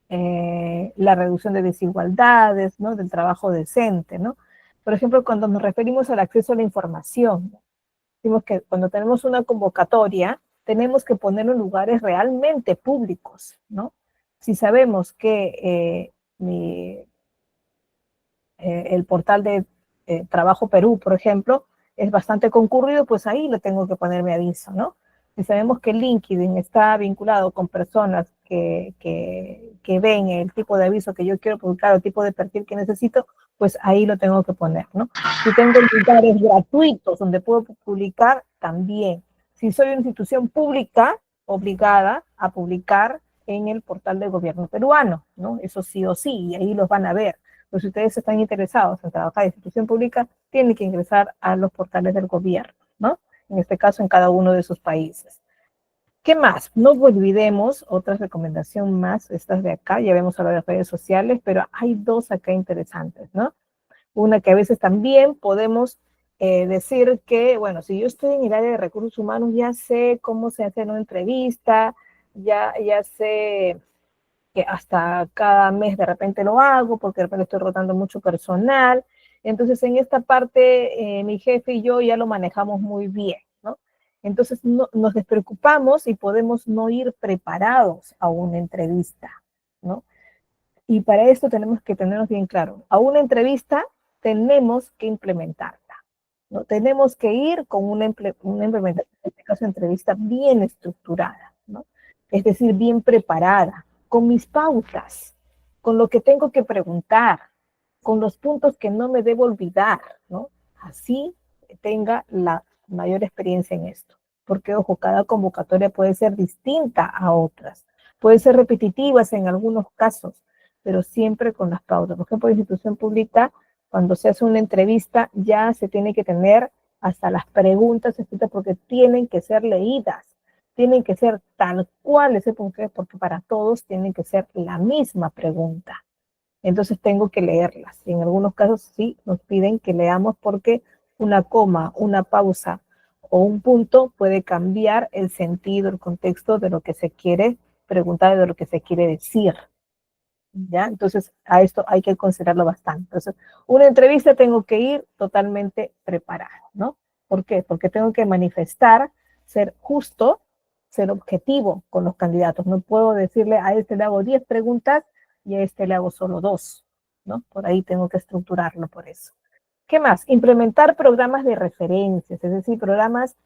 la reducción de desigualdades, ¿no? Del trabajo decente, ¿no? Por ejemplo, cuando nos referimos al acceso a la información, decimos que cuando tenemos una convocatoria, tenemos que ponerlo en lugares realmente públicos, ¿no? Si sabemos que el portal de Trabajo Perú, por ejemplo, es bastante concurrido, pues ahí le tengo que poner mi aviso, ¿no? Si sabemos que LinkedIn está vinculado con personas que ven el tipo de aviso que yo quiero publicar, el tipo de perfil que necesito, pues ahí lo tengo que poner, ¿no? Si tengo lugares gratuitos donde puedo publicar, también. Si soy una institución pública, obligada a publicar en el portal del gobierno peruano, ¿no? Eso sí o sí, y ahí los van a ver. Pues si ustedes están interesados en trabajar en institución pública, tienen que ingresar a los portales del gobierno, ¿no? En este caso, en cada uno de sus países. ¿Qué más? No olvidemos, otra recomendación más, estas de acá, ya vemos hablado de las redes sociales, pero hay dos acá interesantes, ¿no? Una que a veces también podemos decir que, bueno, si yo estoy en el área de recursos humanos, ya sé cómo se hace una entrevista, ya sé que hasta cada mes de repente lo hago, porque de repente estoy rotando mucho personal. Entonces, en esta parte, mi jefe y yo ya lo manejamos muy bien, ¿no? Entonces, nos despreocupamos y podemos no ir preparados a una entrevista, ¿no? Y para esto tenemos que tenernos bien claro. A una entrevista tenemos que implementarla, ¿no? Tenemos que ir con una implementación, en este caso, entrevista bien estructurada, ¿no? Es decir, bien preparada, con mis pautas, con lo que tengo que preguntar, con los puntos que no me debo olvidar, ¿no? Así tenga la mayor experiencia en esto. Porque, ojo, cada convocatoria puede ser distinta a otras, puede ser repetitivas en algunos casos, pero siempre con las pautas. Por ejemplo, en institución pública, cuando se hace una entrevista, ya se tiene que tener hasta las preguntas escritas porque tienen que ser leídas, tienen que ser tal cual ese punto, porque para todos tienen que ser la misma pregunta. Entonces tengo que leerlas. Y en algunos casos sí nos piden que leamos porque una coma, una pausa o un punto puede cambiar el sentido, el contexto de lo que se quiere preguntar, de lo que se quiere decir. ¿Ya? Entonces, a esto hay que considerarlo bastante. Entonces, una entrevista tengo que ir totalmente preparado, ¿no? ¿Por qué? Porque tengo que manifestar, ser justo, ser objetivo con los candidatos. No puedo decirle a este le hago 10 preguntas y a este le hago solo 2, ¿no? Por ahí tengo que estructurarlo por eso. ¿Qué más? Implementar programas de referencias, es decir, programas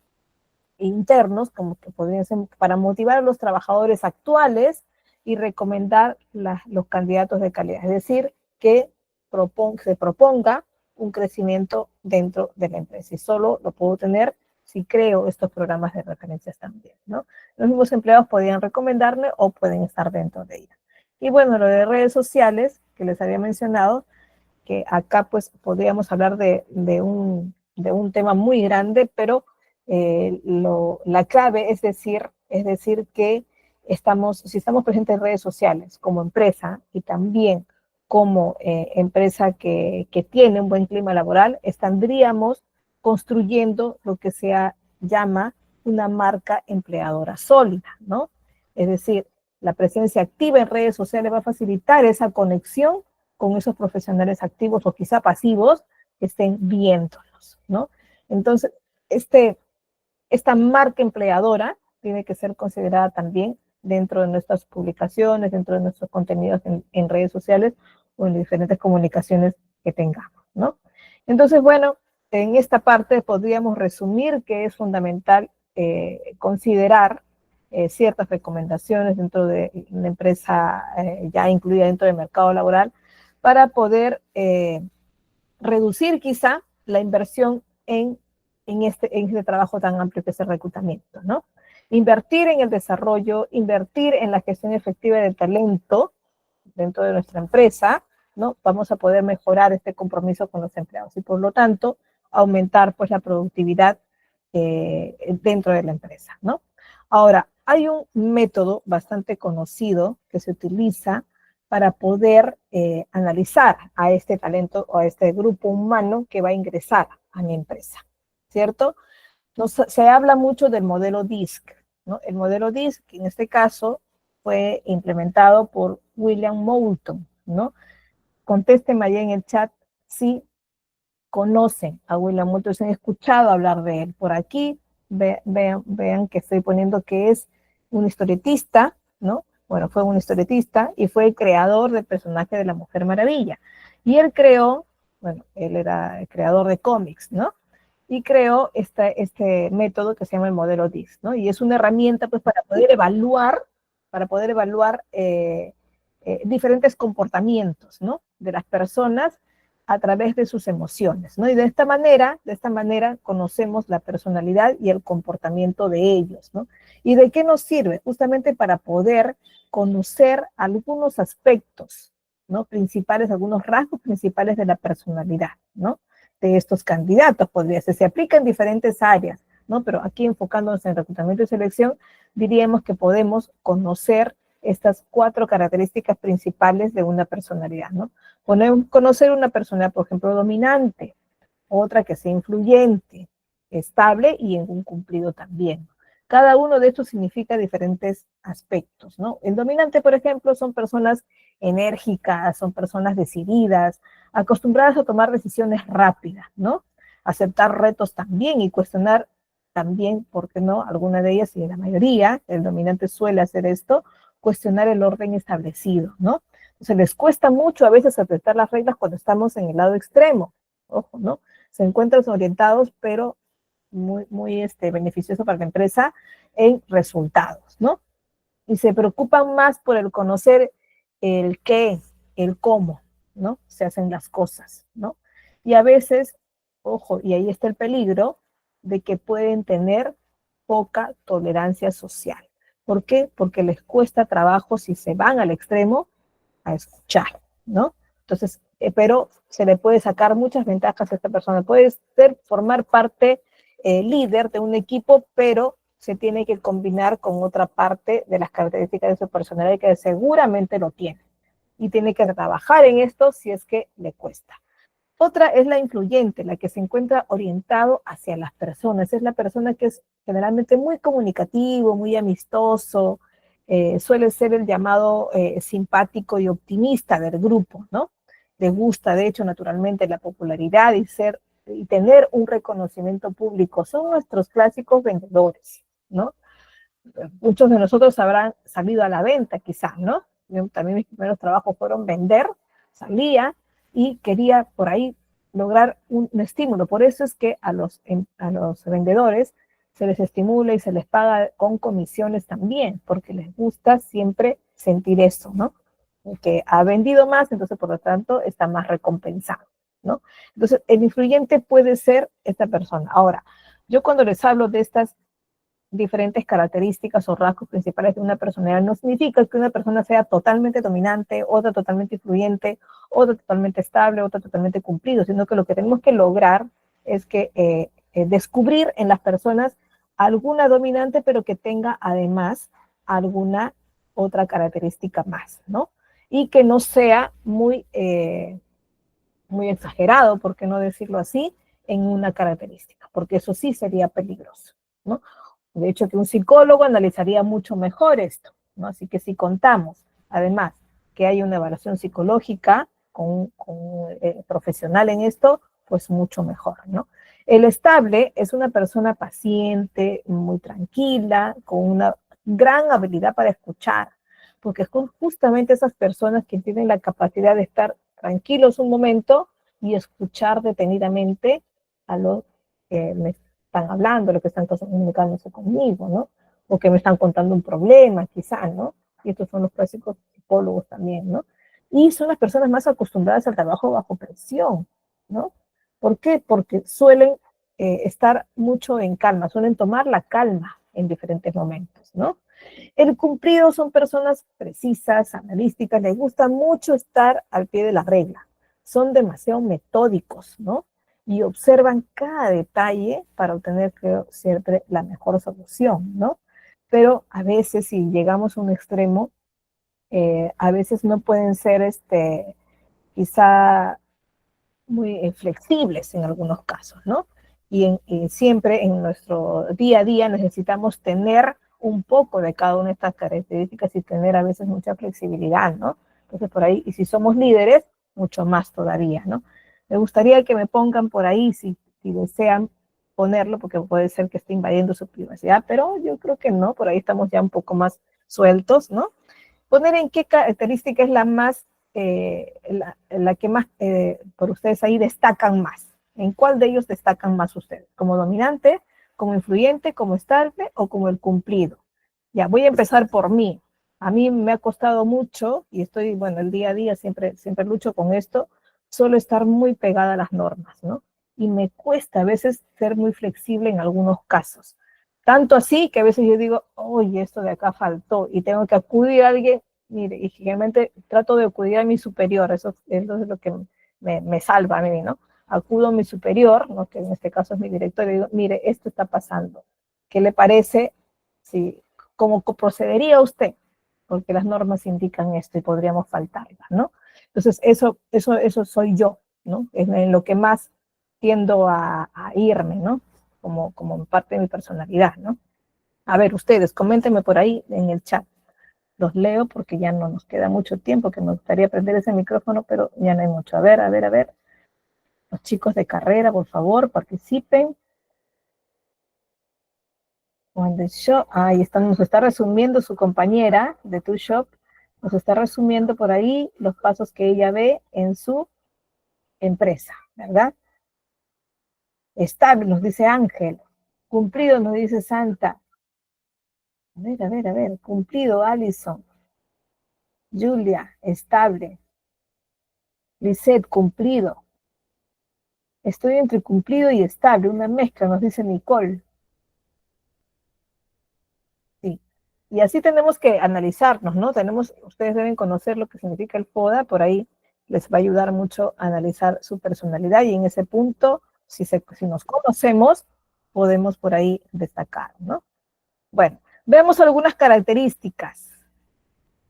internos, como que podrían ser para motivar a los trabajadores actuales y recomendar los candidatos de calidad. Es decir, que se proponga un crecimiento dentro de la empresa. Y solo lo puedo tener si creo estos programas de referencias también, ¿no? Los mismos empleados podrían recomendarme o pueden estar dentro de ella. Y bueno, lo de redes sociales, que les había mencionado, que acá pues podríamos hablar de un tema muy grande, pero la clave es decir que si estamos presentes en redes sociales como empresa y también como empresa que tiene un buen clima laboral, estaríamos construyendo lo que se llama una marca empleadora sólida, ¿no? Es decir, la presencia activa en redes sociales va a facilitar esa conexión con esos profesionales activos o quizá pasivos que estén viéndolos, ¿no? Entonces, esta marca empleadora tiene que ser considerada también dentro de nuestras publicaciones, dentro de nuestros contenidos en redes sociales o en diferentes comunicaciones que tengamos, ¿no? Entonces, bueno, en esta parte podríamos resumir que es fundamental considerar ciertas recomendaciones dentro de una empresa ya incluida dentro del mercado laboral para poder reducir quizá la inversión en este trabajo tan amplio que es el reclutamiento, ¿no? Invertir en el desarrollo, invertir en la gestión efectiva del talento dentro de nuestra empresa, ¿no? Vamos a poder mejorar este compromiso con los empleados y por lo tanto aumentar pues la productividad dentro de la empresa, ¿no? Ahora, hay un método bastante conocido que se utiliza para poder analizar a este talento o a este grupo humano que va a ingresar a mi empresa, ¿cierto? Se habla mucho del modelo DISC, ¿no? El modelo DISC, en este caso, fue implementado por William Moulton, ¿no? Contéstenme allá en el chat si conocen a William Moulton, si han escuchado hablar de él. Por aquí, vean que estoy poniendo que es un historietista, ¿no? Bueno, fue un historietista y fue el creador del personaje de la Mujer Maravilla. Y él creó, bueno, él era el creador de cómics, ¿no? Y creó este método que se llama el modelo DISC, ¿no? Y es una herramienta pues para poder evaluar diferentes comportamientos, ¿no? De las personas a través de sus emociones, ¿no? Y de esta manera conocemos la personalidad y el comportamiento de ellos, ¿no? ¿Y de qué nos sirve? Justamente para poder conocer algunos aspectos, ¿no? Principales, algunos rasgos principales de la personalidad, ¿no? De estos candidatos, podría ser, se aplica en diferentes áreas, ¿no? Pero aquí enfocándonos en reclutamiento y selección, diríamos que podemos conocer estas 4 características principales de una personalidad, ¿no? Conocer una personalidad, por ejemplo, dominante, otra que sea influyente, estable y en un cumplido también. Cada uno de estos significa diferentes aspectos, ¿no? El dominante, por ejemplo, son personas enérgicas, son personas decididas, acostumbradas a tomar decisiones rápidas, ¿no? Aceptar retos también y cuestionar también, ¿por qué no? Alguna de ellas y la mayoría, el dominante suele hacer esto, cuestionar el orden establecido, ¿no? Entonces les cuesta mucho a veces aceptar las reglas cuando estamos en el lado extremo, ojo, ¿no? Se encuentran orientados, pero muy beneficioso para la empresa en resultados, ¿no? Y se preocupan más por el conocer el qué, el cómo, ¿no? Se hacen las cosas, ¿no? Y a veces, ojo, y ahí está el peligro de que pueden tener poca tolerancia social. ¿Por qué? Porque les cuesta trabajo si se van al extremo a escuchar, ¿no? Entonces, pero se le puede sacar muchas ventajas a esta persona. Puede formar parte líder de un equipo, pero se tiene que combinar con otra parte de las características de su personalidad que seguramente lo tiene. Y tiene que trabajar en esto si es que le cuesta. Otra es la influyente, la que se encuentra orientado hacia las personas. Es la persona que es generalmente muy comunicativo, muy amistoso, suele ser el llamado simpático y optimista del grupo, ¿no? Le gusta, de hecho, naturalmente la popularidad y tener un reconocimiento público. Son nuestros clásicos vendedores, ¿no? Muchos de nosotros habrán salido a la venta, quizás, ¿no? Yo, también mis primeros trabajos fueron vender, salía y quería por ahí lograr un estímulo. Por eso es que a los vendedores se les estimula y se les paga con comisiones también, porque les gusta siempre sentir eso, ¿no? Que ha vendido más, entonces por lo tanto está más recompensado, ¿no? Entonces el influyente puede ser esta persona. Ahora, yo cuando les hablo de estas diferentes características o rasgos principales de una personalidad, no significa que una persona sea totalmente dominante, otra totalmente influyente, otra totalmente estable, otra totalmente cumplido, sino que lo que tenemos que lograr es que descubrir en las personas alguna dominante, pero que tenga además alguna otra característica más, ¿no? Y que no sea muy exagerado, por qué no decirlo así, en una característica, porque eso sí sería peligroso, ¿no? De hecho, que un psicólogo analizaría mucho mejor esto, ¿no? Así que si contamos, además, que hay una evaluación psicológica con profesional en esto, pues mucho mejor, ¿no? El estable es una persona paciente, muy tranquila, con una gran habilidad para escuchar, porque son justamente esas personas que tienen la capacidad de estar tranquilos un momento y escuchar detenidamente a los que me están hablando, lo que están comunicándose conmigo, ¿no? O que me están contando un problema, quizá, ¿no? Y estos son los clásicos psicólogos también, ¿no? Y son las personas más acostumbradas al trabajo bajo presión, ¿no? ¿Por qué? Porque suelen estar mucho en calma, suelen tomar la calma en diferentes momentos, ¿no? El cumplido son personas precisas, analíticas, les gusta mucho estar al pie de la regla, son demasiado metódicos, ¿no? Y observan cada detalle para obtener, creo, siempre la mejor solución, ¿no? Pero a veces, si llegamos a un extremo, a veces no pueden ser, quizá muy flexibles en algunos casos, ¿no? Y siempre en nuestro día a día necesitamos tener un poco de cada una de estas características y tener a veces mucha flexibilidad, ¿no? Entonces por ahí, y si somos líderes, mucho más todavía, ¿no? Me gustaría que me pongan por ahí, si desean ponerlo, porque puede ser que esté invadiendo su privacidad, pero yo creo que no, por ahí estamos ya un poco más sueltos, ¿no? Poner en qué característica es la más, la que más, por ustedes ahí destacan más. ¿En cuál de ellos destacan más ustedes? ¿Como dominante, como influyente, como estable o como el cumplido? Ya, voy a empezar por mí. A mí me ha costado mucho, y estoy, bueno, el día a día siempre lucho con esto, solo estar muy pegada a las normas, ¿no? Y me cuesta a veces ser muy flexible en algunos casos. Tanto así que a veces yo digo, oye, esto de acá faltó, y tengo que acudir a alguien, mire, y generalmente trato de acudir a mi superior, eso es lo que me salva a mí, ¿no? Acudo a mi superior, ¿no? Que en este caso es mi director, y digo, mire, esto está pasando, ¿qué le parece? Si, ¿cómo procedería usted? Porque las normas indican esto y podríamos faltarlas, ¿no? Entonces, eso soy yo, ¿no? Es en lo que más tiendo a irme, ¿no? Como parte de mi personalidad, ¿no? A ver, ustedes, coméntenme por ahí en el chat. Los leo porque ya no nos queda mucho tiempo, que me gustaría prender ese micrófono, pero ya no hay mucho. A ver, a ver, a ver. Los chicos de carrera, por favor, participen. Ahí está, nos está resumiendo su compañera de Tu Shop, nos está resumiendo por ahí los pasos que ella ve en su empresa, ¿verdad? Estable, nos dice Ángel. Cumplido, nos dice Santa. A ver, a ver, a ver. Cumplido, Alison. Julia, estable. Lisette, cumplido. Estoy entre cumplido y estable, una mezcla, nos dice Nicole. Sí. Y así tenemos que analizarnos, ¿no? Ustedes deben conocer lo que significa el FODA, por ahí les va a ayudar mucho a analizar su personalidad y en ese punto, si nos conocemos, podemos por ahí destacar, ¿no? Bueno, veamos algunas características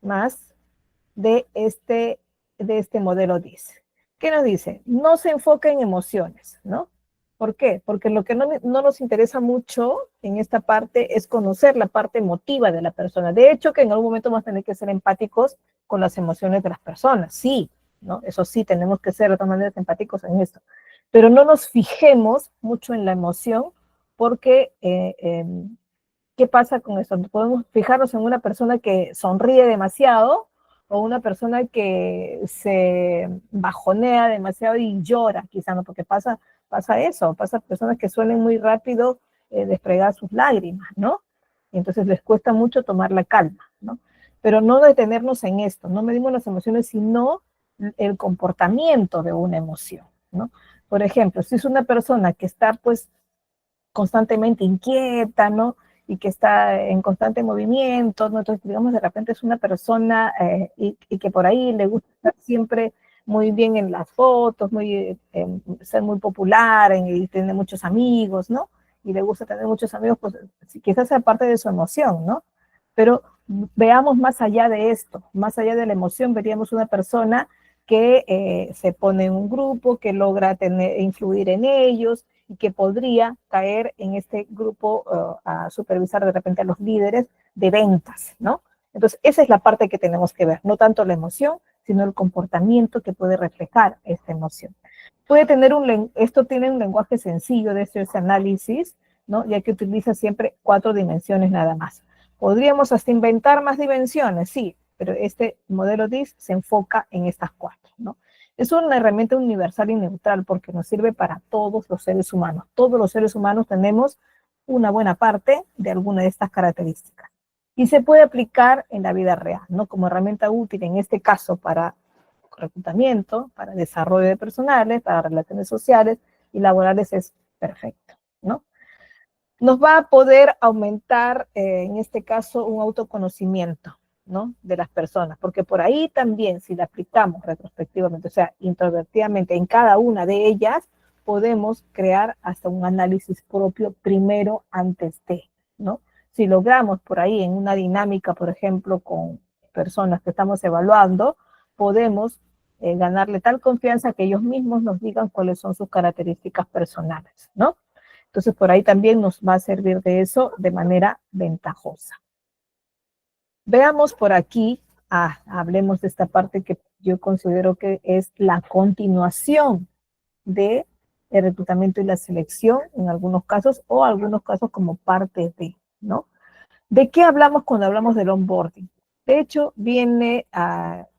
más de este modelo DISC. ¿Qué nos dice? No se enfoca en emociones, ¿no? ¿Por qué? Porque lo que no nos interesa mucho en esta parte es conocer la parte emotiva de la persona. De hecho, que en algún momento vamos a tener que ser empáticos con las emociones de las personas, sí, ¿no? Eso sí, tenemos que ser de todas maneras empáticos en esto. Pero no nos fijemos mucho en la emoción porque ¿qué pasa con eso? Podemos fijarnos en una persona que sonríe demasiado o una persona que se bajonea demasiado y llora, quizá, ¿no? Porque pasa eso, pasa personas que suelen muy rápido desplegar sus lágrimas, ¿no? Y entonces les cuesta mucho tomar la calma, ¿no? Pero no detenernos en esto, no medimos las emociones, sino el comportamiento de una emoción, ¿no? Por ejemplo, si es una persona que está pues constantemente inquieta, ¿no? Y que está en constante movimiento, ¿no? Entonces, digamos, de repente es una persona y que por ahí le gusta estar siempre muy bien en las fotos, ser muy popular y tener muchos amigos, ¿no? Y le gusta tener muchos amigos, pues quizás sea parte de su emoción, ¿no? Pero veamos más allá de esto, más allá de la emoción, veríamos una persona que se pone en un grupo, que logra influir en ellos y que podría caer en este grupo a supervisar de repente a los líderes de ventas, ¿no? Entonces, esa es la parte que tenemos que ver, no tanto la emoción, sino el comportamiento que puede reflejar esta emoción. Esto tiene un lenguaje sencillo de este análisis, ¿no? Ya que utiliza siempre 4 dimensiones nada más. Podríamos hasta inventar más dimensiones, sí, pero este modelo DISC se enfoca en estas 4, ¿no? Es una herramienta universal y neutral porque nos sirve para todos los seres humanos. Todos los seres humanos tenemos una buena parte de alguna de estas características. Y se puede aplicar en la vida real, ¿no? Como herramienta útil, en este caso, para reclutamiento, para desarrollo de personales, para relaciones sociales y laborales es perfecto, ¿no? Nos va a poder aumentar, en este caso, un autoconocimiento, ¿no? De las personas, porque por ahí también, si la aplicamos retrospectivamente, o sea, introvertidamente en cada una de ellas, podemos crear hasta un análisis propio primero antes de, ¿no? Si logramos por ahí en una dinámica, por ejemplo, con personas que estamos evaluando, podemos ganarle tal confianza que ellos mismos nos digan cuáles son sus características personales, ¿no? Entonces, por ahí también nos va a servir de eso de manera ventajosa. Veamos por aquí, hablemos de esta parte que yo considero que es la continuación de el reclutamiento y la selección en algunos casos o algunos casos como parte de, ¿no? ¿De qué hablamos cuando hablamos del onboarding? De hecho,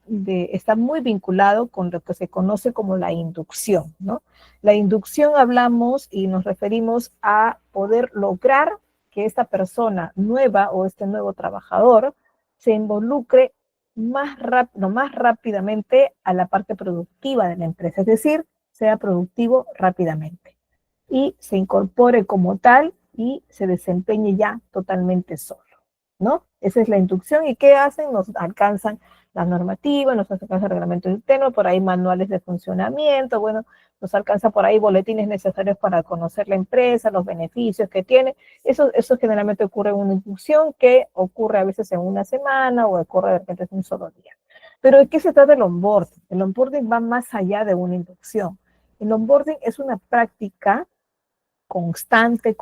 está muy vinculado con lo que se conoce como la inducción, ¿no? La inducción hablamos y nos referimos a poder lograr que esta persona nueva o este nuevo trabajador se involucre más rápidamente a la parte productiva de la empresa, es decir, sea productivo rápidamente y se incorpore como tal y se desempeñe ya totalmente solo, ¿no? Esa es la inducción. ¿Y qué hacen? Nos alcanzan la normativa, nos alcanza el reglamento interno, por ahí manuales de funcionamiento, bueno, nos alcanza por ahí boletines necesarios para conocer la empresa, los beneficios que tiene. Eso generalmente ocurre en una inducción que ocurre a veces en una semana o ocurre de repente en un solo día. Pero ¿de qué se trata el onboarding? El onboarding va más allá de una inducción. El onboarding es una práctica constante,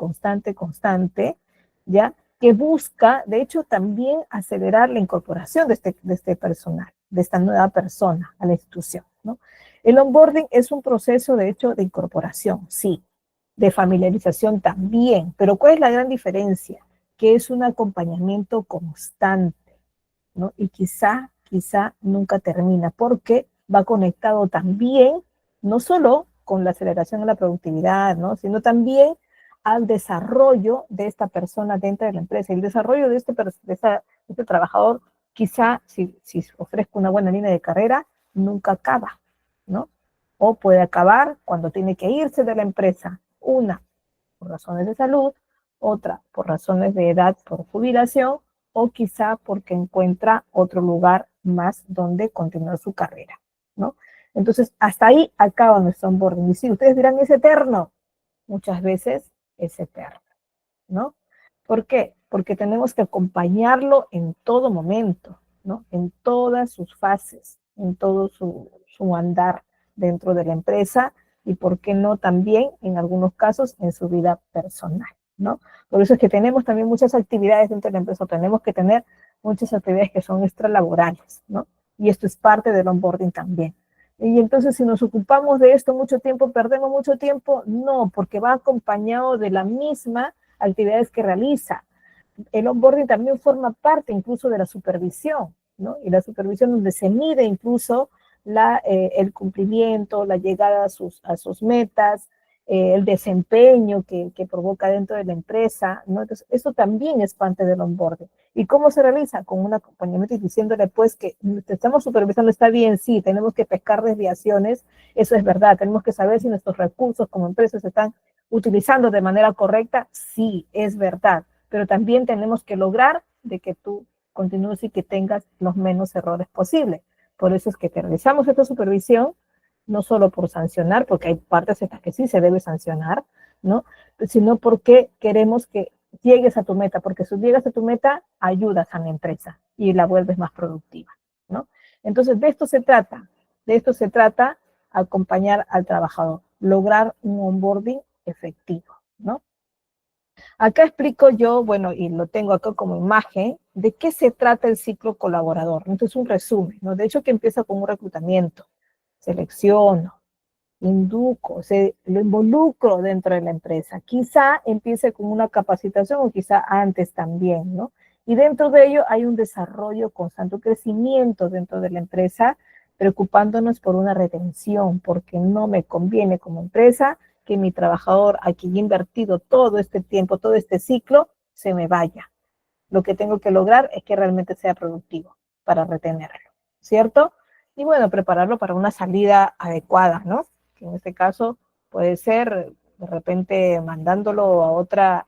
¿ya? Que busca, de hecho, también acelerar la incorporación de este personal, de esta nueva persona a la institución, ¿no? El onboarding es un proceso, de hecho, de incorporación, sí, de familiarización también, pero ¿cuál es la gran diferencia? Que es un acompañamiento constante, ¿no? Y quizá nunca termina, porque va conectado también, no solo con la aceleración de la productividad, ¿no? Sino también al desarrollo de esta persona dentro de la empresa. El desarrollo de este trabajador, quizá si ofrezco una buena línea de carrera, nunca acaba, ¿no? O puede acabar cuando tiene que irse de la empresa. Una, por razones de salud, otra, por razones de edad, por jubilación, o quizá porque encuentra otro lugar más donde continuar su carrera, ¿no? Entonces, hasta ahí acaba nuestro onboarding. Y si ustedes dirán, ¿es eterno? Muchas veces es eterno, ¿no? ¿Por qué? Porque tenemos que acompañarlo en todo momento, ¿no? En todas sus fases, en todo su andar dentro de la empresa y, ¿por qué no también, en algunos casos, en su vida personal, ¿no? Por eso es que tenemos también muchas actividades dentro de la empresa, tenemos que tener muchas actividades que son extralaborales, ¿no? Y esto es parte del onboarding también. Y entonces, si nos ocupamos de esto mucho tiempo, ¿perdemos mucho tiempo? No, porque va acompañado de la misma actividades que realiza. El onboarding también forma parte incluso de la supervisión, ¿no? Y la supervisión donde se mide incluso el cumplimiento, la llegada a sus metas, el desempeño que provoca dentro de la empresa, ¿no? Entonces, eso también es parte del onboarding. ¿Y cómo se realiza? Con un acompañamiento y diciéndole, pues, que te estamos supervisando, está bien, sí, tenemos que pescar desviaciones, eso es verdad, tenemos que saber si nuestros recursos como empresas se están utilizando de manera correcta, sí, es verdad, pero también tenemos que lograr de que tú continúes y que tengas los menos errores posibles. Por eso es que te realizamos esta supervisión, no solo por sancionar, porque hay partes en las que sí se debe sancionar, ¿no? Sino porque queremos que llegues a tu meta, porque si llegas a tu meta, ayudas a la empresa y la vuelves más productiva, ¿no? Entonces, de esto se trata acompañar al trabajador, lograr un onboarding efectivo, ¿no? Acá explico yo, bueno, y lo tengo acá como imagen, de qué se trata el ciclo colaborador. Entonces, un resumen, ¿no? De hecho, que empieza con un reclutamiento, selecciono, induco, lo involucro dentro de la empresa. Quizá empiece con una capacitación o quizá antes también, ¿no? Y dentro de ello hay un desarrollo constante, un crecimiento dentro de la empresa, preocupándonos por una retención, porque no me conviene como empresa que mi trabajador a quien he invertido todo este tiempo, todo este ciclo, se me vaya. Lo que tengo que lograr es que realmente sea productivo para retenerlo, ¿cierto? Y bueno, prepararlo para una salida adecuada, ¿no? Que en este caso puede ser de repente mandándolo a otra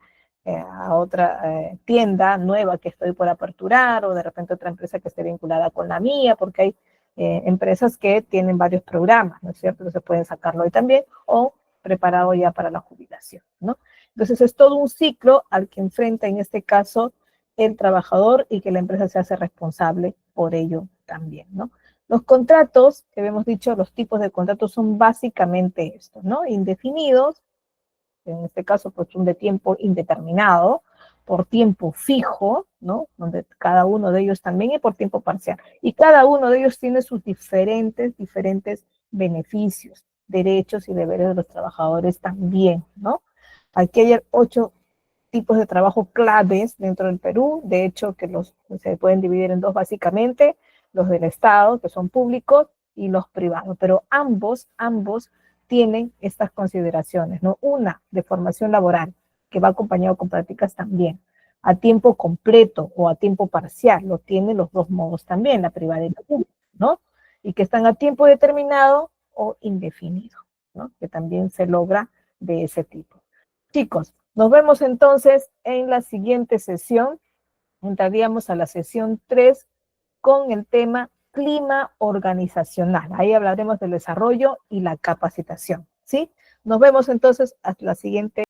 tienda nueva que estoy por aperturar o de repente otra empresa que esté vinculada con la mía, porque hay empresas que tienen varios programas, ¿no es cierto? Entonces pueden sacarlo ahí también o preparado ya para la jubilación, ¿no? Entonces es todo un ciclo al que enfrenta en este caso el trabajador y que la empresa se hace responsable por ello también, ¿no? Los contratos, que habíamos dicho, los tipos de contratos son básicamente estos, ¿no? Indefinidos, en este caso, pues un de tiempo indeterminado, por tiempo fijo, ¿no? Donde cada uno de ellos también es por tiempo parcial. Y cada uno de ellos tiene sus diferentes beneficios, derechos y deberes de los trabajadores también, ¿no? Aquí hay 8 tipos de trabajo claves dentro del Perú, de hecho que se pueden dividir en 2 básicamente, los del Estado, que son públicos, y los privados, pero ambos tienen estas consideraciones, ¿no? Una de formación laboral, que va acompañado con prácticas también, a tiempo completo o a tiempo parcial, lo tienen los 2 modos también, la privada y la pública, ¿no? Y que están a tiempo determinado o indefinido, ¿no? Que también se logra de ese tipo. Chicos, nos vemos entonces en la siguiente sesión. Entraríamos a la sesión 3 con el tema clima organizacional. Ahí hablaremos del desarrollo y la capacitación, ¿sí? Nos vemos entonces hasta la siguiente.